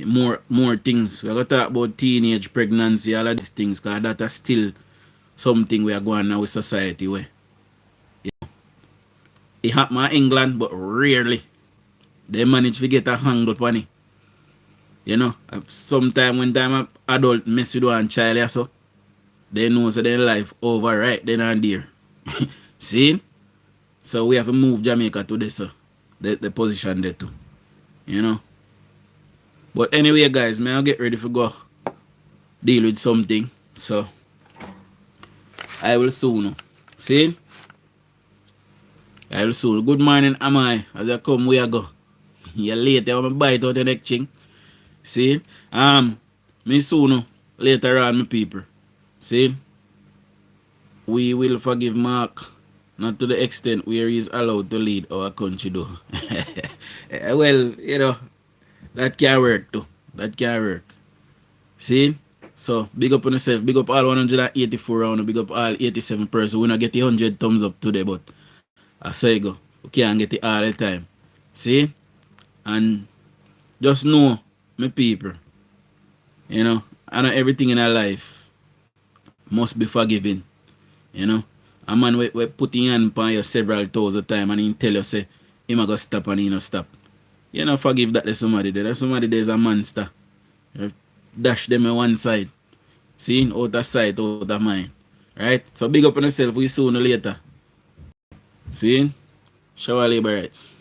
more things. We're gonna talk about teenage pregnancy, all of these things, because that is still something we are going now with society where it happen in England, but rarely they manage to get a handle on it. You know, sometime when time an adult mess with one child, yeah, so they know so their life over right then and there. See? So we have to move Jamaica to this, the position there too. You know. But anyway, guys, man, I'll get ready to go deal with something. So I will soon. See? I will soon. Good morning, am I? As I come, where I go. You're late, I want to bite out the next thing. See? Me soon, later on, my people. See? We will forgive Mark, not to the extent where he is allowed to lead our country, though. Well, you know, that can work, too. That can work. See? So, big up on yourself. Big up all 184 round. Big up all 87 person. We not get the 100 thumbs up today, but I say go. We can't get it all the time. See? And just know, my people, you know, and everything in our life must be forgiven. You know? A man we putting hand upon you several thousand times and he tell you say, he might go stop and he not stop. You know, forgive that there's somebody there. There's somebody there's a monster. You dash them on one side. See? Out of sight, out of mind. Right? So big up on yourself. We soon or later. See? Shower labor rights.